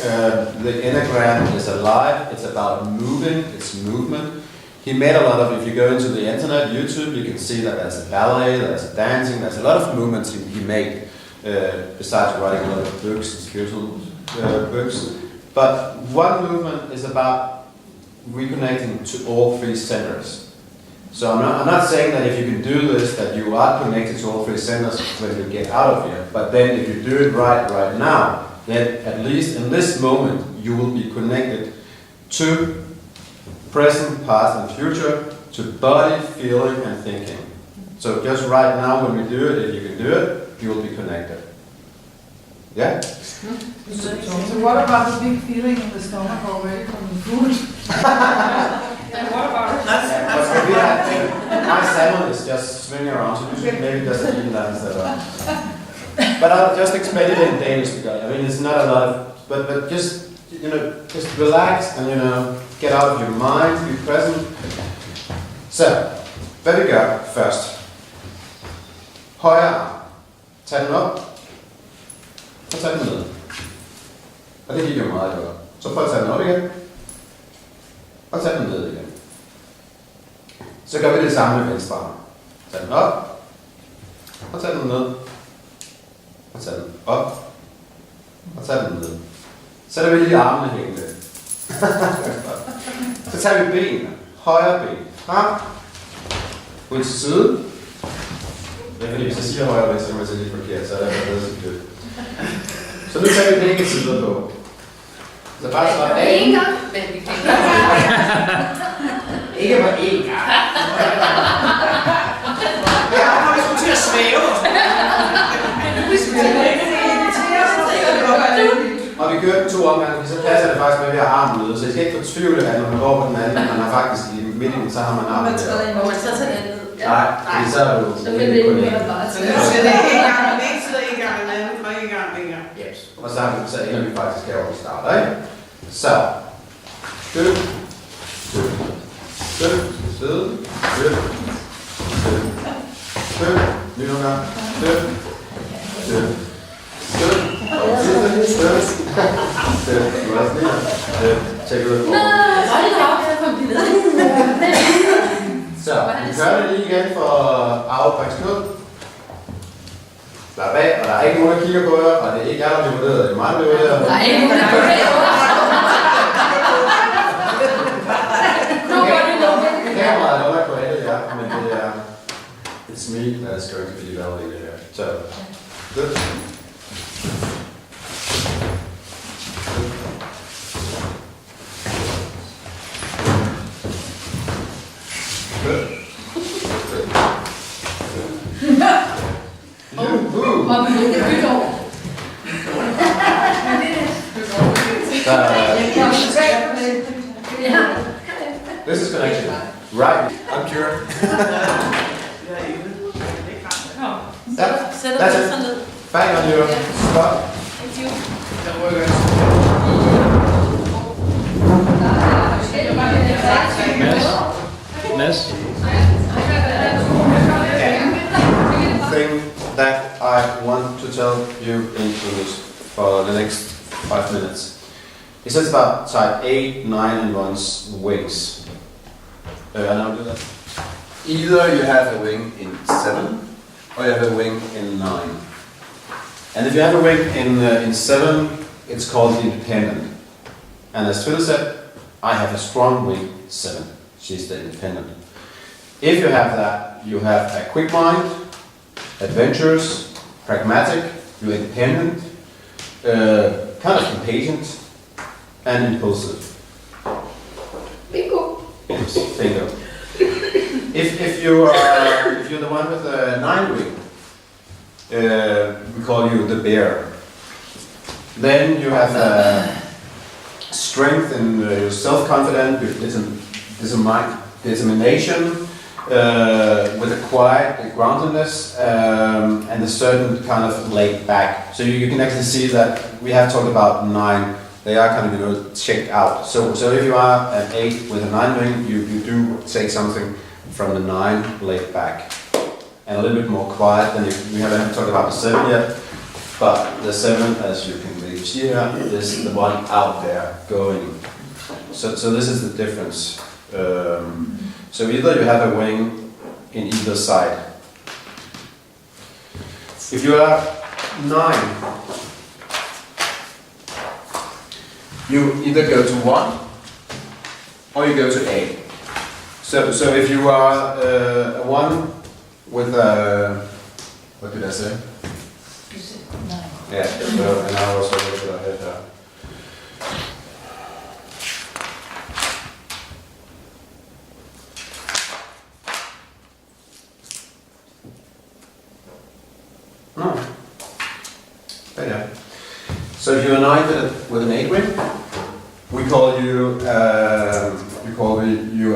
the Enneagram is alive. It's about moving. It's movement. He made a lot of, if you go into the internet, YouTube, you can see that there's a ballet, there's a dancing, there's a lot of movements he made, besides writing a lot of books, spiritual books. But one movement is about reconnecting to all three centers. So I'm not saying that if you can do this, that you are connected to all three centers when you get out of here. But then if you do it right now, then at least in this moment, you will be connected to present, past, and future, to body, feeling, and thinking. So just right now when we do it, if you can do it, you will be connected. Yeah? So what about the big feeling in the stomach already from the food? And what about My salmon is just swinging around, so maybe just eating that instead of. But I'll just explain it in Danish because I mean it's not a lot of, but just just relax and get out of your mind, be present. Så, hvad vi gør først. Højre arm. Tag den op. Og tag den ned. Og det gik jo meget godt. Så prøv at tage den op igen. Og tag den ned igen. Så gør vi det samme med venstre arm. Tag den op. Og tag den ned. Og tag den op. Og tag den ned. Så er vi lige armene hængende. Så tager vi benene. Højre ben. Frem. Ud til side. Det er fordi, hvis jeg siger højre ben, så kan man se lidt forkert, så er det bedre så dyrt. Så nu tager vi begge sider på. Så bare slap af. En gang. Ikke på én gang. Ja, når vi skulle til at svæve. Og vi kører den 2 omgange, så passer det faktisk med, at vi har armen ude. Så I skal ikke fortvivle, at når man går på den anden, man har faktisk i midten, så har man armen der. Må man så tage den ned? Nej, fordi så er du Så vil det ikke være bare Så til. nu skal det en gang den ene side, en gang den anden, og en gang en gang. Yes. Og så ender vi faktisk her, hvor vi starter, ikke? Så. Dyb. Dyb. Dyb. Side. Dyb. Dyb. Dyb. Ny nogle gange. Dyb. Dyb. Dyb. Og sidste. Dyb. Dyb. Du er også lige. Dyb. Tjek ud. Hold da op, jeg kom ned. Så, vi kører det lige igen for afbræksknud. Slap af, og der er ikke nogen, der kigger på jer, og det er ikke jer, der bliver vurderet, det er mig, der bliver vurderet. Der er ikke nogen, der gør det. Kameraet lukker på alle jer, men det er it's me that is going to be validated here. Så, good. This is connection. Right. I'm Kieran. Sætter That's du it. så ned? Bang on your spot. Thank you. Mads? Thing that I want to tell you in English for the next 5 minutes. It says about type 8, 9 and 1's wings. And I'll do that. Either you have a wing in 7 or you have a wing in 9. And if you have a wing in 7, it's called independent. And as Phil said, I have a strong wing 7. She's the independent. If you have that, you have a quick mind, adventurous, pragmatic, you're independent, kind of impatient, and impulsive. Bingo. Yes, bingo. If you're the one with the 9 wing, we call you the bear. Then you have strength and you're self-confident, determination, with a quiet groundedness and a certain kind of laid back. So you can actually see that we have talked about 9. They are kind of checked out. So if you are an 8 with a 9 wing, you do take something from the 9 laid back and a little bit more quiet than we haven't talked about the 7 yet. But the 7, as you can maybe see here, is the one out there going. So this is the difference. So either you have a wing in either side. If you are 9, you either go to 1 or you go to A. So if you are a 1 with a, what did I say? Yeah, so, and I also looked at it. But yeah. So if you're a 9 with an 8 wing, we call you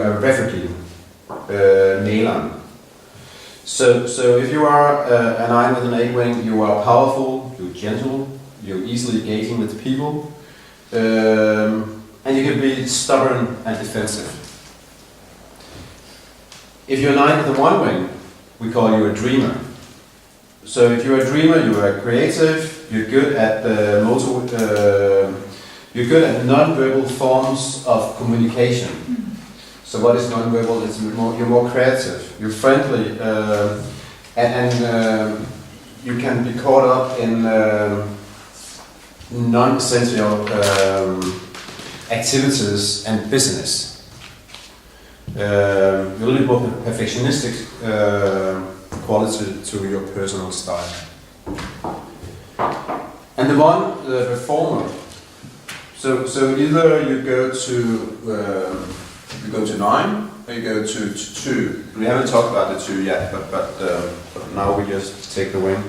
a refugee, Nelan. So if you are a 9 with an 8 wing, you are powerful, you're gentle, you're easily engaging with people, and you can be stubborn and defensive. If you're a 9 with a 1 wing, we call you a dreamer. So if you're a dreamer, you are creative, you're good at you're good at non-verbal forms of communication. So what is non-verbal? It's you're more creative, you're friendly, and you can be caught up in non-essential activities and business. You're a little more perfectionistic quality to your personal style. And the one, the performer. So either you go to 9 or you go to 2. We haven't talked about the 2 yet, but now we just take the wing.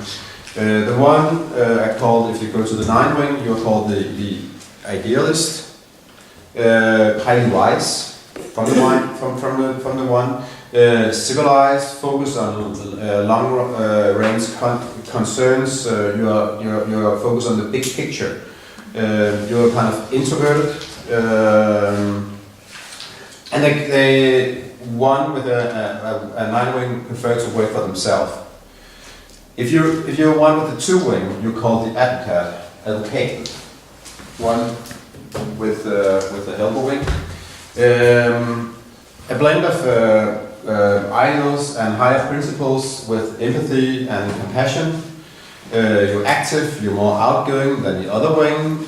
The one I called, if you go to the 9 wing, you're called the idealist, highly wise from the one. Civilized, focus on long range concerns. You're focused on the big picture. You're kind of introverted, and they one with a 9 wing prefer to work for themselves. If you're one with a 2 wing, you're called the advocate. One with the helper wing. A blend of ideals and higher principles with empathy and compassion. You're active, you're more outgoing than the other wing,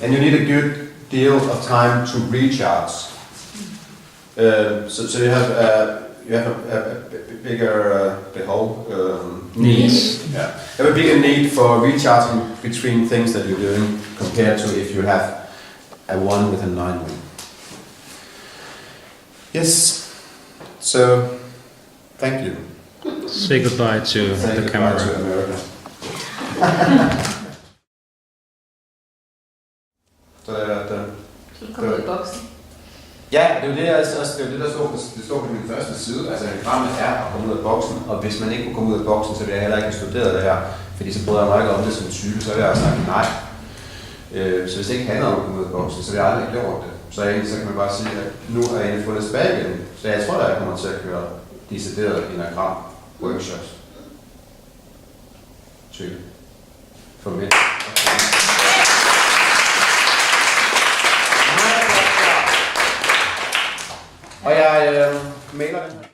and you need a good deal of time to recharge. So you have a bigger need. Yeah, you have a bigger need for recharging between things that you're doing compared to if you have a 1 with a 9 wing. Yes. So, thank you. Say goodbye to the camera. To America. Så kommer ud i boksen. Ja, det er jo det, der står på min første side. Altså, Enneagrammet er at komme ud af boksen, og hvis man ikke kunne komme ud af boksen, så ville jeg heller ikke have studeret det her. Fordi så bryder jeg mig ikke om det som type, så ville jeg have sagt nej. Så hvis det ikke handler om at komme ud af boksen, så ville jeg aldrig gjort det. Så kan man bare sige, at nu er jeg fundet tilbage igen. Så jeg tror, at jeg kommer til at køre deciderede Enneagram workshops. Type. For mænd. Og jeg mailer den.